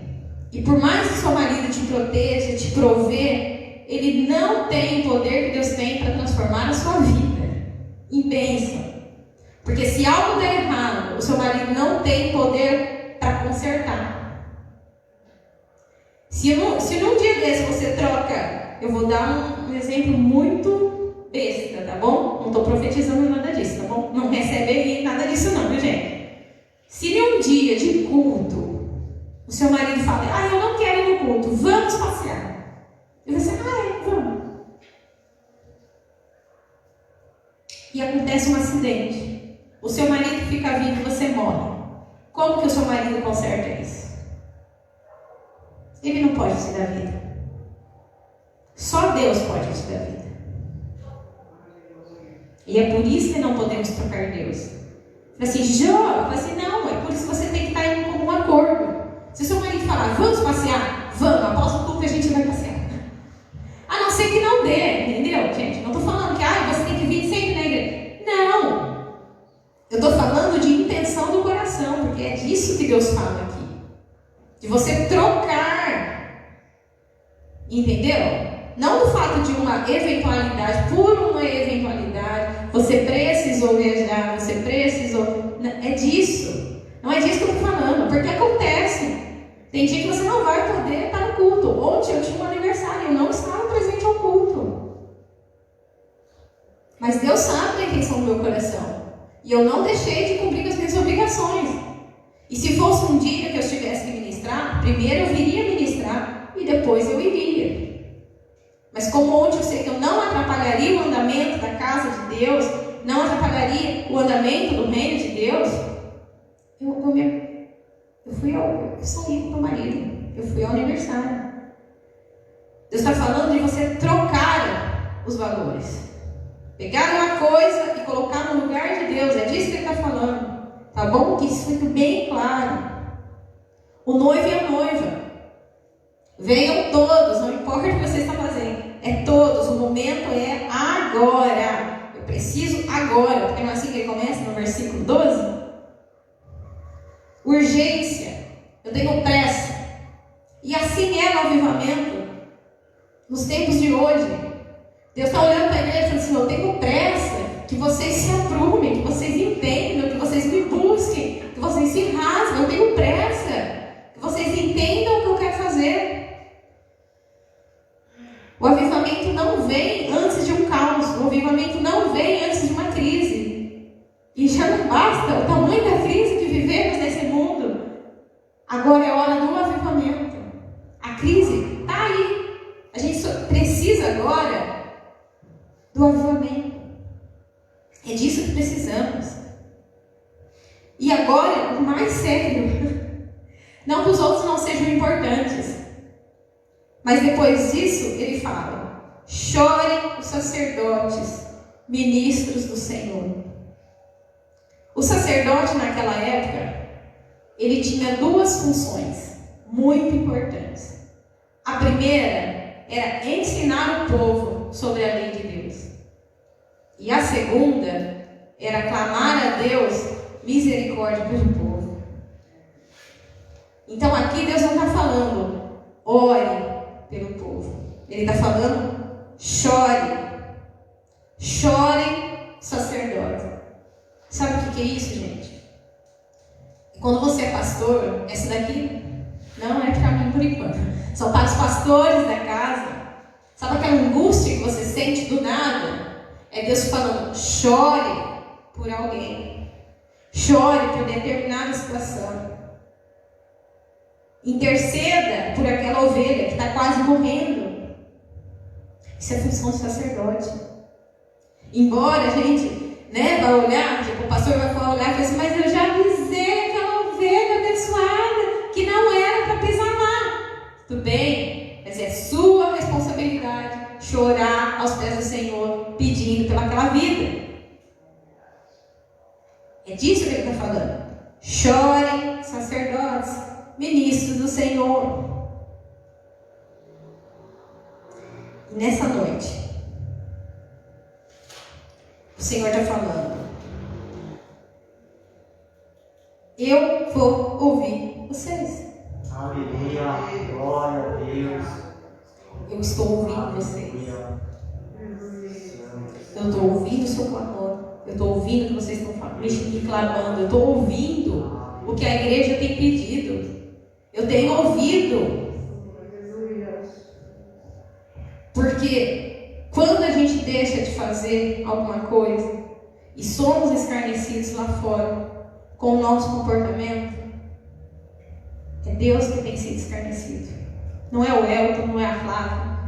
e por mais que o seu marido te proteja, te provê, ele não tem o poder que Deus tem para transformar a sua vida em bênção. Porque se algo der errado, o seu marido não tem poder para consertar. Se num dia desse você troca, eu vou dar um exemplo muito besta, tá bom? Não estou profetizando nada disso, tá bom? Não recebe nada disso não, viu, gente? Se num dia de culto, o seu marido fala: eu não quero ir no culto, vamos passear. E você: vamos. E acontece um acidente. O seu marido fica vivo e você morre. Como que o seu marido conserta isso? Ele não pode te dar vida. Só Deus pode te dar vida. E é por isso que não podemos trocar Deus. Fala assim: Jó, não, é por isso que você tem que estar em comum acordo. Se o seu marido falar: vamos passear, vamos, após o culto a gente vai passear. A não ser que não dê, entendeu, gente? Não estou falando que você tem que vir sempre na igreja. Não. Eu estou falando de intenção do coração, porque é disso que Deus fala aqui. De você trocar. Entendeu? Não do fato de uma eventualidade, por uma eventualidade, você precisou viajar, você precisou... É disso. Não é disso que eu estou falando, porque acontece. Tem dia que você não vai poder estar no culto. Ontem eu tinha um aniversário, eu não estava presente ao culto. Mas Deus sabe a intenção do meu coração. E eu não deixei de cumprir as minhas obrigações. E se fosse um dia que eu tivesse que ministrar, primeiro eu viria ministrar e depois eu iria. Mas como ontem eu sei que eu não atrapalharia o andamento da casa de Deus, não atrapalharia o andamento do reino de Deus, eu saí com o meu marido, eu fui ao aniversário. Deus está falando de você trocar os valores. Pegar uma coisa e colocar no lugar de Deus. É disso que Ele está falando. Tá bom? Que isso fique bem claro. O noivo e a noiva. Venham todos, não importa o que você está fazendo. É todos, o momento é agora. Eu preciso agora. Porque não é assim que ele começa no versículo 12? Urgência. Eu tenho pressa. E assim é no avivamento. Nos tempos de hoje. Deus está olhando para a igreja e falando assim: eu tenho pressa. Que vocês se aprumem, que vocês entendam, que vocês me busquem, que vocês se rasguem. Eu tenho pressa. Que vocês entendam o que eu quero fazer. O avivamento não vem antes de um caos. O avivamento não vem antes de uma crise. E já não basta o tamanho da crise que vivemos nesse mundo. Agora é hora do avivamento. A crise está aí. A gente só precisa agora do avivamento. É disso que precisamos. E agora, o mais sério. Não que os outros não sejam importantes. Mas depois disso, ele fala: chorem os sacerdotes, ministros do Senhor. O sacerdote naquela época, ele tinha duas funções muito importantes. A primeira era ensinar o povo sobre a lei de Deus. E a segunda era clamar a Deus misericórdia pelo povo. Então aqui Deus não está falando ore pelo povo. Ele está falando chore. Chorem, sacerdote. Sabe o que é isso, gente? Quando você é pastor, essa daqui não é para mim por enquanto. São para os pastores da casa. Sabe aquela angústia que você sente do nada? É Deus falando: chore por alguém. Chore por determinada situação. Interceda por aquela ovelha que está quase morrendo. Isso é função do sacerdote. Embora a gente vai olhar, tipo, o pastor vai olhar e falar assim: mas eu já avisei aquela ovelha abençoada que não era para pisar lá. Tudo bem, mas é sua responsabilidade chorar aos pés do Senhor, pedindo pelaquela vida. É disso que ele está falando. Chorem, sacerdotes, ministros do Senhor. E nessa noite, o Senhor está falando: eu vou ouvir vocês. Aleluia, glória a Deus. Eu estou ouvindo vocês. Eu estou ouvindo o seu clamor. Eu estou ouvindo o que vocês estão me clamando. Eu estou ouvindo o que a igreja tem pedido. Eu tenho ouvido. Porque quando a gente deixa de fazer alguma coisa e somos escarnecidos lá fora com o nosso comportamento, é Deus que tem sido escarnecido. Não é o Elton, não é a Flávia,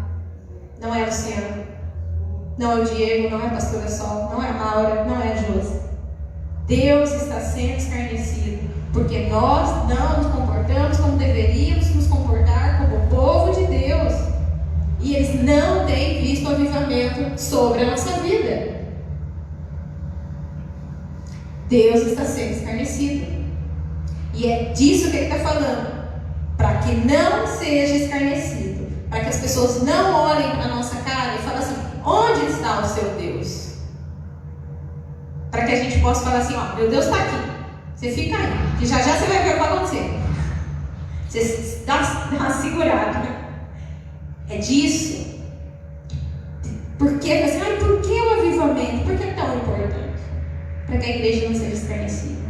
não é a Luciana, não é o Diego, não é a pastora Sol, não é a Maura, não é a Josi. Deus está sendo escarnecido porque nós não nos comportamos como deveríamos nos comportar como o povo de Deus. E eles não têm visto o avivamento sobre a nossa vida. Deus está sendo escarnecido. E é disso que ele está falando. Para que não seja escarnecido. Para que as pessoas não olhem para a nossa cara e falem assim: onde está o seu Deus? Para que a gente possa falar assim: ó, meu Deus está aqui. Você fica aí, que já já você vai ver o que vai acontecer. Você dá uma segurada. É disso. Porque assim, por que o avivamento? Por que é tão importante? Para que a igreja não seja escarnecida.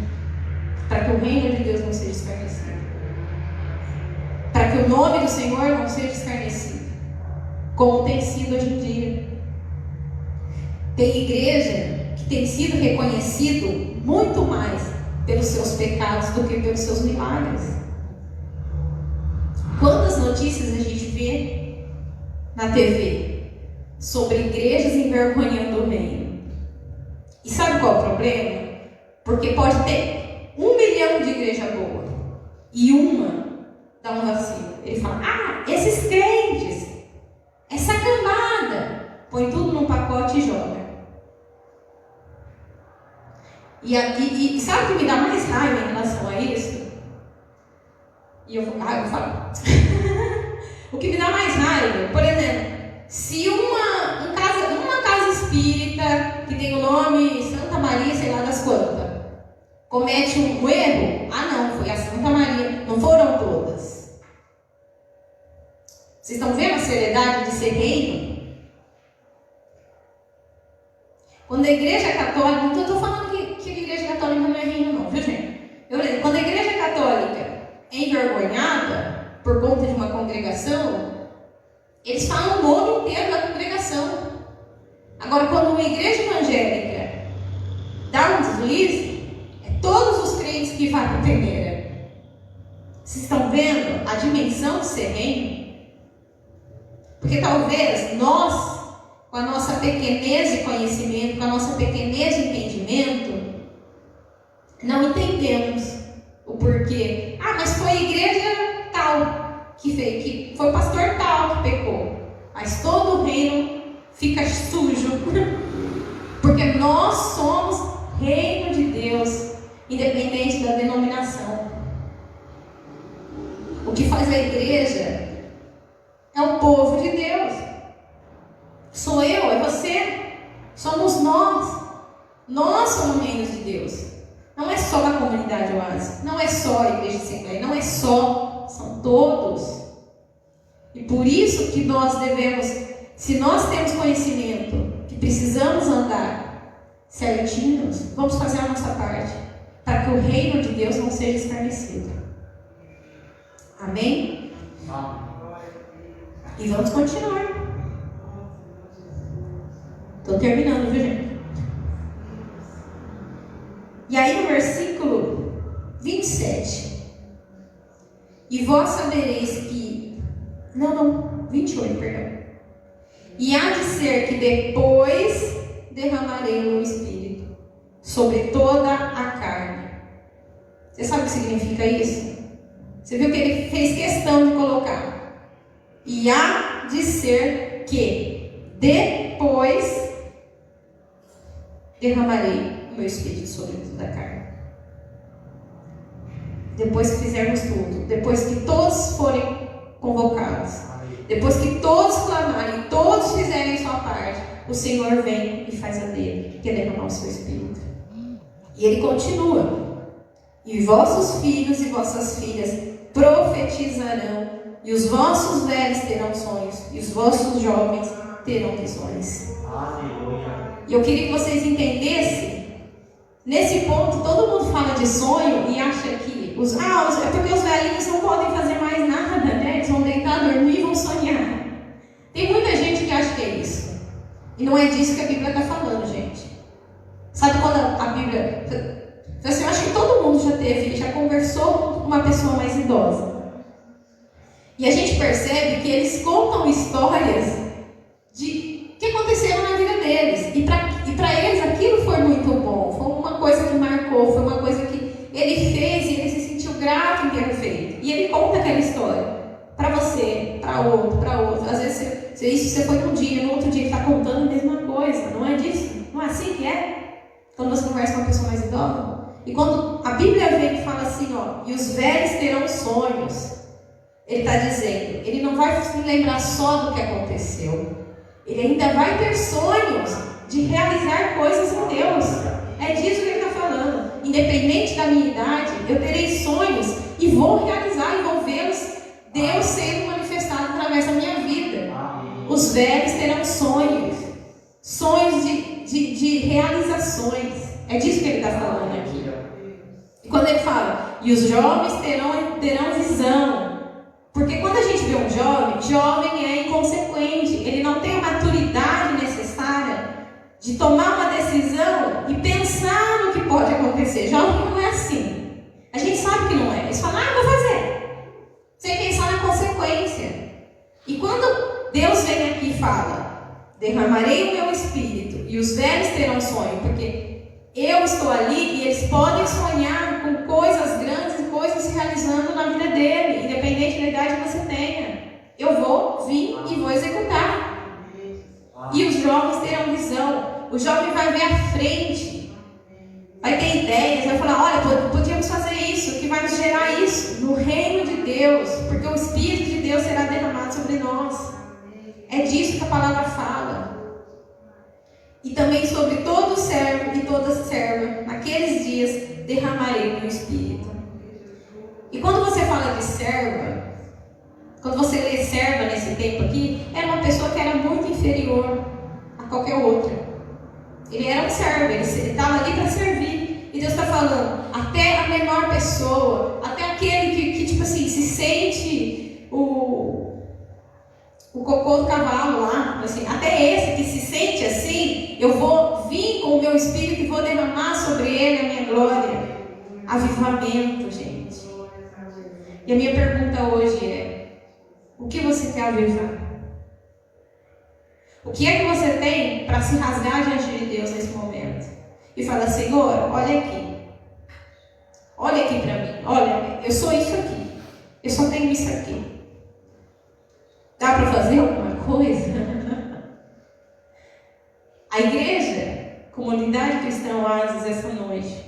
Para que o reino de Deus não seja escarnecido. Para que o nome do Senhor não seja escarnecido. Como tem sido hoje em dia. Tem igreja que tem sido reconhecido muito mais pelos seus pecados do que pelos seus milagres. Quantas notícias a gente vê na TV sobre igrejas envergonhando o reino? E sabe qual é o problema? Porque pode ter 1 milhão de igreja boa e uma dá um vacilo. Ele fala: esses crentes pacote e joga. E sabe o que me dá mais raiva em relação a isso? E eu vou falar. O que me dá mais raiva, por exemplo, se uma casa espírita que tem o nome Santa Maria, sei lá das quantas, comete um erro, não, foi a Santa Maria, não foram todas. Vocês estão vendo a seriedade de ser reino? Quando a Igreja Católica, não estou falando que a Igreja Católica não é reino não, viu gente? Quando a Igreja Católica é envergonhada por conta de uma congregação, eles falam o nome inteiro da congregação. Agora, quando uma igreja evangélica dá um deslize, é todos os crentes que vão para a peneira. Vocês estão vendo a dimensão de ser reino? Porque talvez nós, com a nossa pequenez de conhecimento, com a nossa pequenez de entendimento, não entendemos o porquê. Mas foi a igreja tal que fez, que foi o pastor tal que pecou. Mas todo o reino fica sujo. Porque nós somos reino de Deus, independente da denominação. O que faz a igreja é o povo de Deus. Sou eu, é você. Somos nós. Nós somos reinos de Deus. Não é só a comunidade Oásis, não é só a igreja Assembleia, não é só, são todos. E por isso que nós devemos, se nós temos conhecimento que precisamos andar certinhos, vamos fazer a nossa parte, para que o reino de Deus não seja escarnecido. Amém? E vamos continuar. Estou terminando, viu gente? E aí no versículo 27, e vós sabereis que, 28, perdão. E há de ser que depois derramarei o meu espírito sobre toda a carne. Você sabe o que significa isso? Você viu que ele fez questão de colocar. E há de ser que depois derramarei o meu espírito sobre toda a carne. Depois que fizermos tudo, depois que todos forem convocados, depois que todos clamarem, todos fizerem sua parte, o Senhor vem e faz a dele, que é derramar o seu espírito. E ele continua: e vossos filhos e vossas filhas profetizarão, e os vossos velhos terão sonhos, e os vossos jovens terão visões. Aleluia. E eu queria que vocês entendessem, nesse ponto, todo mundo fala de sonho e acha que é porque os velhinhos não podem fazer mais nada, né? Eles vão deitar, dormir e vão sonhar. Tem muita gente que acha que é isso. E não é disso que a Bíblia está falando, gente. Sabe quando a Bíblia... Assim, eu acho que todo mundo já conversou com uma pessoa mais idosa. E a gente percebe que eles contam histórias de que aconteceram na vida deles. E para eles aquilo foi muito bom. Foi uma coisa que marcou, foi uma coisa que ele fez e ele se sentiu grato em ter feito. E ele conta aquela história para você, para outro. Às vezes você foi num dia, no outro dia ele está contando a mesma coisa. Não é disso? Não é assim que é? Quando você conversa com uma pessoa mais idosa. E quando a Bíblia vem e fala assim, e os velhos terão sonhos, ele está dizendo, ele não vai se lembrar só do que aconteceu. Ele ainda vai ter sonhos de realizar coisas em Deus. É disso que ele está falando. Independente da minha idade, eu terei sonhos e vou realizar e vou vê-los, Deus sendo manifestado através da minha vida. Os velhos terão sonhos de realizações. É disso que ele está falando aqui. E quando ele fala, e os jovens terão visão. Porque quando a gente vê um jovem é inconsequente, ele não tem a maturidade necessária de tomar uma decisão e pensar no que pode acontecer. Jovem não é assim. A gente sabe que não é. Eles falam, vou fazer. Sem pensar na consequência. E quando Deus vem aqui e fala, derramarei o meu espírito e os velhos terão sonho, porque eu estou ali e eles podem sonhar com coisas grandes e coisas se realizando na vida dele, independente da idade que você tenha. Eu vou vir e vou executar. E e os jovens terão visão. O jovem vai ver à frente, vai ter ideias, vai falar, olha, podíamos fazer isso, que vai nos gerar isso no reino de Deus, porque o Espírito de Deus será derramado sobre nós. É disso que a palavra fala. E também sobre todo servo e toda serva, naqueles dias derramarei o meu Espírito. E quando você fala de serva, quando você lê serva nesse tempo aqui, era uma pessoa que era muito inferior a qualquer outra. Ele era um servo, ele estava ali para servir. E Deus está falando, até a menor pessoa, até aquele que tipo assim, se sente o cocô do cavalo lá, assim, até esse que se sente assim, eu vou vir com o meu Espírito e vou derramar sobre ele a minha glória. Avivamento, gente. E a minha pergunta hoje é, o que você quer avivar? O que é que você tem para se rasgar diante de Deus nesse momento? E falar, Senhor, olha aqui. Olha aqui para mim. Olha, eu sou isso aqui. Eu só tenho isso aqui. Dá para fazer alguma coisa? A igreja, comunidade cristã Oásis, essa noite.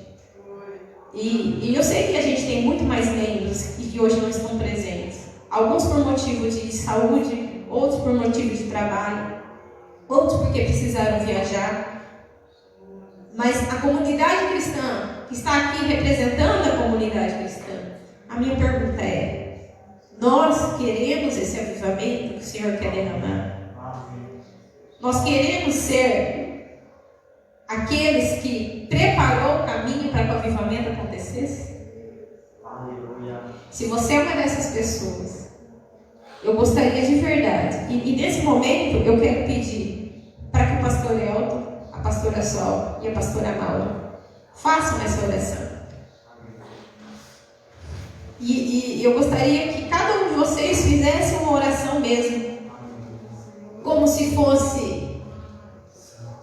E eu sei que a gente tem muito mais membros e que hoje não estão presentes. Alguns por motivo de saúde, outros por motivo de trabalho, outros porque precisaram viajar. Mas a comunidade cristã, que está aqui representando a comunidade cristã, a minha pergunta é, nós queremos esse avivamento que o Senhor quer derramar? Nós queremos ser aqueles que preparou o caminho para que o avivamento acontecesse? Se você é uma dessas pessoas, eu gostaria de verdade, e nesse momento eu quero pedir para que o pastor Elton, a pastora Sol e a pastora Maura façam essa oração. E eu gostaria que cada um de vocês fizesse uma oração mesmo, como se fosse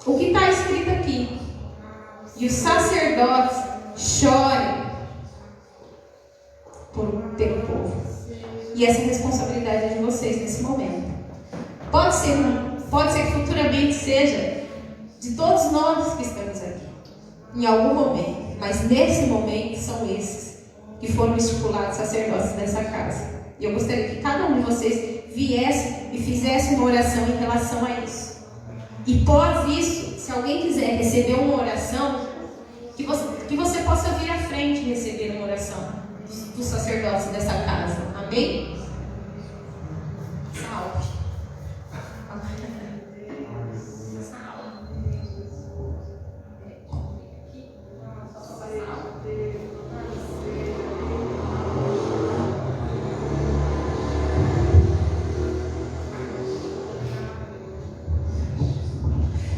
o que está escrito aqui. E os sacerdotes chorem pelo povo. E essa responsabilidade é de vocês nesse momento. Pode ser que futuramente seja de todos nós que estamos aqui, em algum momento. Mas nesse momento são esses que foram estipulados sacerdotes dessa casa. E eu gostaria que cada um de vocês viesse e fizesse uma oração em relação a isso. E pós isso, se alguém quiser receber uma oração, que você possa vir à frente e receber uma oração dos sacerdotes dessa casa. Amém? Salve.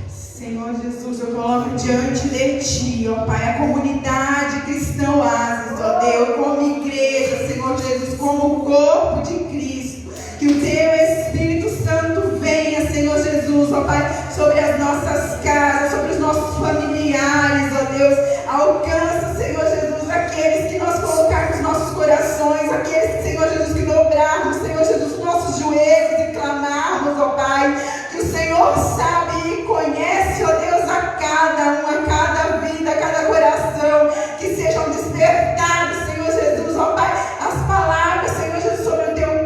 Senhor Jesus, eu coloco diante de Ti, ó Pai, a comunidade cristã Oásis, ó Deus, como igreja, Senhor Jesus, como corpo de Cristo, que o Teu Espírito Santo venha, Senhor Jesus, ó Pai, sobre as nossas casas, sobre os nossos familiares, ó Deus, alcança, Senhor Jesus, aqueles que nós colocarmos nossos corações, aqueles, Senhor Jesus, que dobrarmos, Senhor Jesus, nossos joelhos e clamarmos, ó Pai, que o Senhor sabe e conhece, ó Deus, a cada um, a cada vida, a cada coração, que sejam despertados, Senhor Jesus, ó Pai, as palavras, Senhor Jesus, sobre o Teu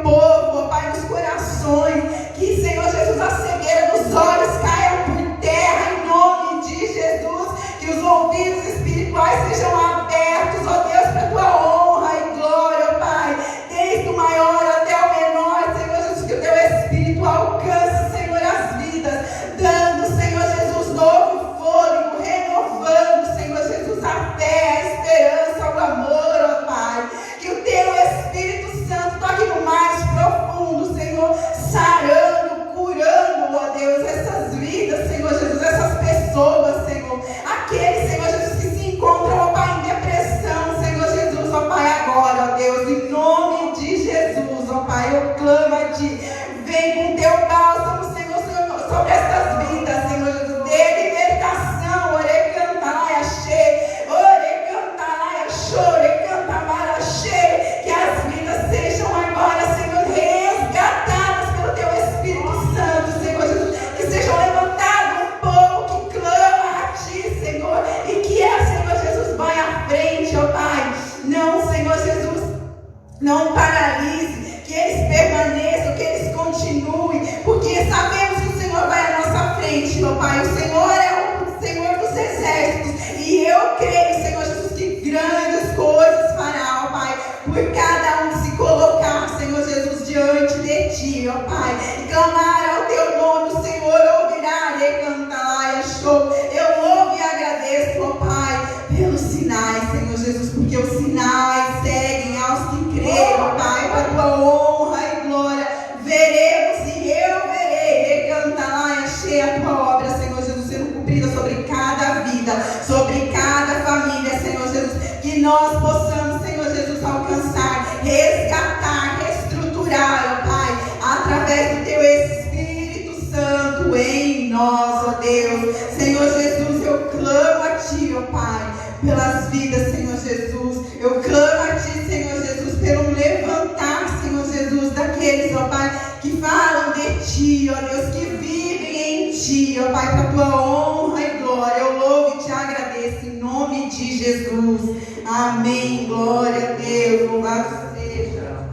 santo em nós, ó Deus. Senhor Jesus, eu clamo a Ti, ó Pai, pelas vidas, Senhor Jesus. Eu clamo a Ti, Senhor Jesus, pelo levantar, Senhor Jesus, daqueles, ó Pai, que falam de Ti, ó Deus, que vivem em Ti, ó Pai, para a Tua honra e glória. Eu louvo e Te agradeço em nome de Jesus. Amém. Glória a Deus. Louvado seja.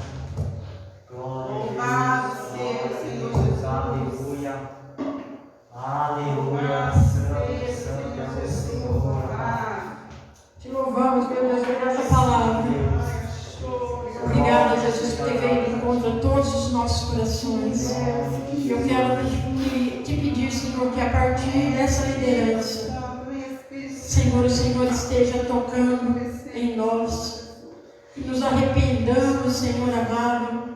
Louvado seja, Senhor Jesus. Aleluia. Aleluia. Santo é o Senhor. Te louvamos, meu Deus, por essa palavra. Obrigada, Jesus, por ter veio contra todos os nossos corações. Eu quero te pedir, Senhor, que a partir dessa liderança, Senhor, o Senhor esteja tocando em nós. Que nos arrependamos, Senhor amado,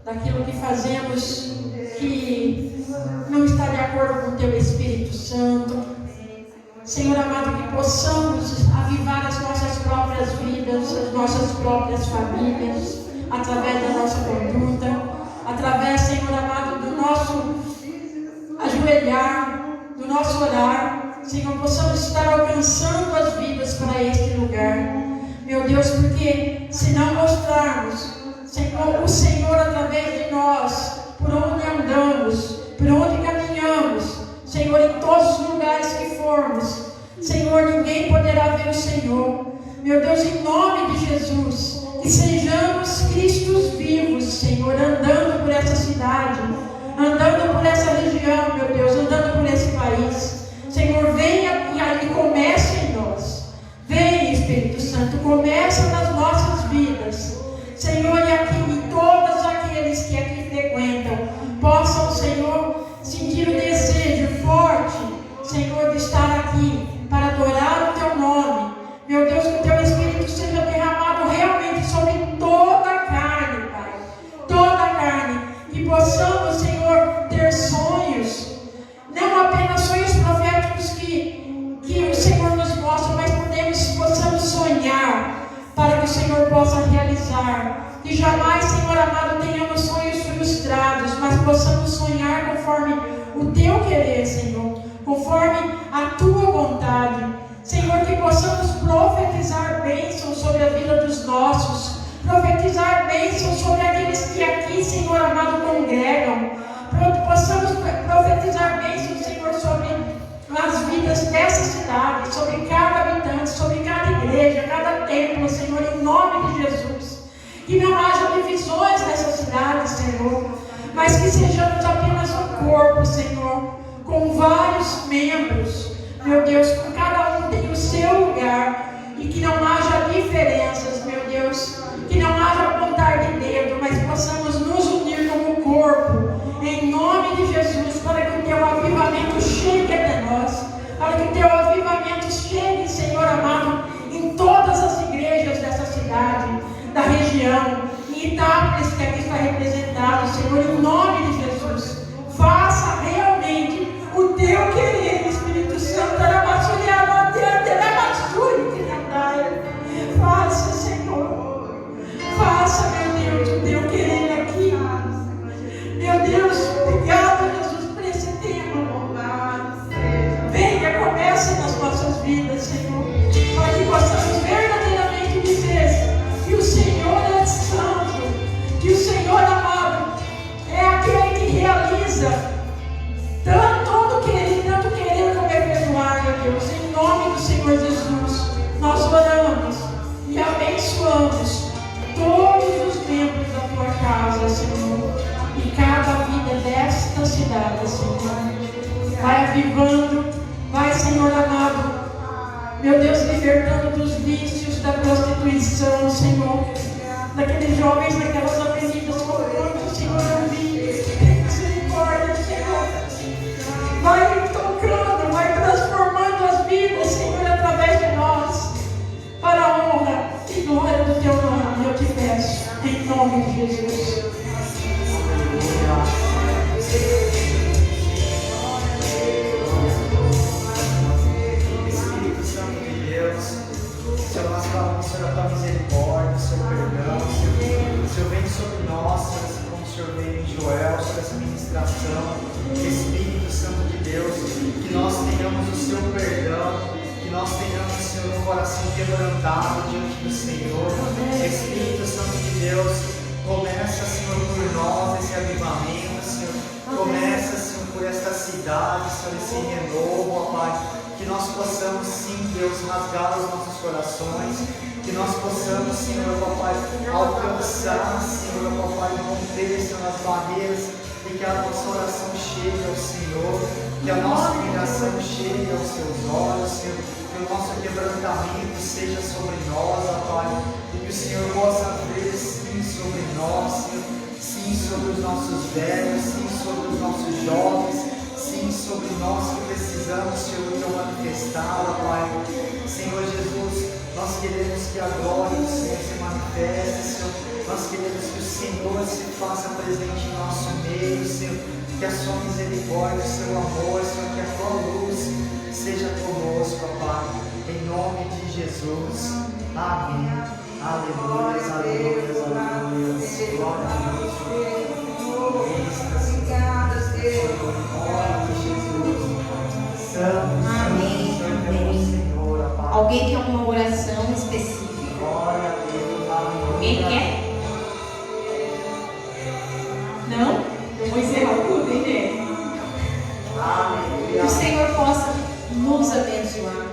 daquilo que fazemos que não está de acordo com o Teu Espírito Santo. Senhor amado, que possamos avivar as nossas próprias vidas, as nossas próprias famílias, através da nossa conduta, através, Senhor amado, do nosso ajoelhar, do nosso orar. Senhor, possamos estar alcançando as vidas para este lugar. Meu Deus, porque se não mostrarmos, Senhor, o Senhor através de nós, por onde andamos, por onde caminhamos, Senhor, em todos os lugares que formos, Senhor, ninguém poderá ver o Senhor. Meu Deus, em nome de Jesus, que sejamos Cristos vivos, Senhor, andando por essa cidade, andando por essa região, meu Deus, andando por esse país. Senhor, venha e comece em nós. Venha, Espírito Santo, começa nas nossas vidas. Senhor, e aqui, e todos aqueles que aqui frequentam, possam, Senhor, sentir o desejo forte, Senhor, de estar aqui para adorar o Teu nome. Meu Deus, que o Teu Espírito seja derramado realmente sobre toda a carne, Pai. Toda a carne. Que possamos, Senhor, ter sonhos. Não apenas sonhos proféticos que o Senhor nos mostra, mas possamos sonhar para que o Senhor possa realizar. Que jamais, Senhor amado, tenhamos sonhos frustrados, mas possamos sonhar conforme o Teu querer, Senhor, conforme a Tua vontade. Senhor, que possamos profetizar bênçãos sobre a vida dos nossos, profetizar bênçãos sobre aqueles que aqui, Senhor amado, congregam. Possamos profetizar bênçãos, Senhor, sobre as vidas dessa cidade, sobre cada habitante, sobre cada igreja, cada templo, Senhor, em nome de Jesus. Que não haja divisões nessa cidade, Senhor, mas que sejamos apenas um corpo, Senhor, com vários membros, meu Deus, com cada um tem o seu lugar, e que não haja diferenças, meu Deus, que não haja apontar de dedo, mas possamos nos unir como corpo, em nome de Jesus, para que o Teu avivamento chegue até nós, para que o Teu avivamento chegue, Senhor amado, em todas as igrejas dessa cidade, da região, em Itápolis, que aqui está representado, Senhor, em nome de Jesus. Faça realmente o Teu querer, Espírito Santo, faça, Senhor, faça, meu Deus, o Teu querer aqui. Meu Deus, obrigado, Jesus, por esse tema. Venha, comece nas nossas vidas, Senhor, para que possamos verdadeiramente dizer que o Senhor é santo, que o Senhor amado é aquele que realiza tanto querer como efetuar, meu Deus. Em nome do Senhor Jesus, nós oramos e abençoamos todos os membros da Tua casa, Senhor, e cada vida desta cidade, Senhor. Vai avivando, vai, Senhor amado, meu Deus, libertando dos vícios da prostituição, Senhor, daqueles jovens naquelas avenidas, colocando, Senhor, eu vi, tem misericórdia, Senhor. Vai tocando, vai transformando as vidas, Senhor, através de nós, para a honra e glória do Teu nome, eu te peço, em nome de Jesus. Espírito Santo de Deus, Senhor, nós clamamos, Senhor, a Tua misericórdia, o Seu perdão, o Seu vem sobre seu perdão, que nós tenhamos, Senhor, um coração quebrantado diante do Senhor. Espírito Santo de Deus, começa, Senhor, por nós esse avivamento, Senhor. Começa, Senhor, por esta cidade, Senhor, esse renovo, ó Pai. Que nós possamos, sim, Deus, rasgar os nossos corações. Que nós possamos, Senhor, ó Pai, alcançar, Senhor, ó Pai, romper, Senhor, as barreiras. E que a nossa oração chegue ao Senhor. Que a nossa humilhação chegue aos seus olhos, Senhor. Que o nosso quebrantamento seja sobre nós, ó Pai. E que o Senhor possa ver, sim, sobre nós, Senhor. Sim, sobre os nossos velhos, sim, sobre os nossos jovens, sim, sobre nós que precisamos, Senhor, teu manifestar, ó Pai. Senhor Jesus, nós queremos que a glória do Senhor se manifeste, Senhor. Nós queremos que o Senhor se faça presente em nosso meio, Senhor. Que a sua misericórdia, o seu amor, Senhor, que a tua luz seja conosco, ó Pai. Em nome de Jesus. Amém. Aleluia, aleluia, aleluia. Glória a Deus. Obrigada, Deus. Glória a Jesus. Santo, Amém, Santo é amém. o Senhor, ó Pai. Alguém quer uma oração específica? Glória a Deus, aleluia. Alguém quer? Não? Eu vou encerrar tudo, hein, gente? Que Aleluia. o Senhor possa nos abençoar.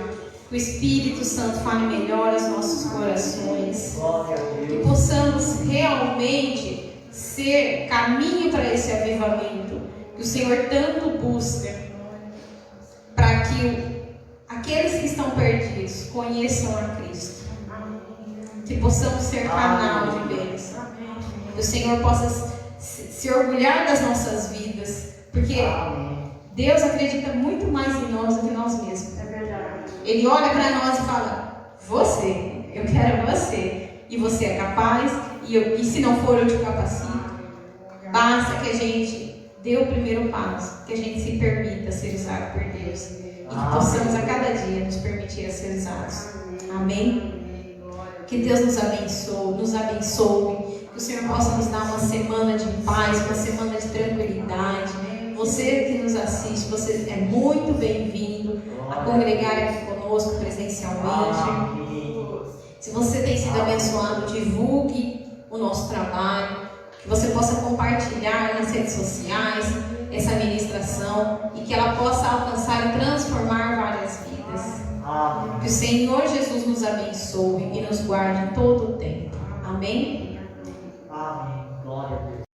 Que o Espírito Santo fale melhor aos nossos corações. Glória a Que Deus. possamos realmente ser caminho para esse avivamento que o Senhor tanto busca, para que aqueles que estão perdidos conheçam a Cristo. Que possamos ser canal de bênção. Que o Senhor possa se orgulhar das nossas vidas, porque Amém. Deus acredita muito mais em nós do que nós mesmos. É verdade. Ele olha para nós e fala: você, eu quero você, e você é capaz, e se não for, eu te capacito. Basta que a gente dê o primeiro passo, que a gente se permita ser usado por Deus, e que possamos a cada dia nos permitir a ser usados. Amém? Que Deus nos abençoe, que o Senhor possa nos dar uma semana de paz, uma semana de tranquilidade. Você que nos assiste, você é muito bem-vindo a congregar aqui conosco presencialmente. Amém. Se você tem sido abençoado, divulgue o nosso trabalho, que você possa compartilhar nas redes sociais essa ministração e que ela possa alcançar e transformar várias vidas. Amém. Que o Senhor Jesus nos abençoe e nos guarde em todo o tempo. Amém? Amém. Glória a Deus.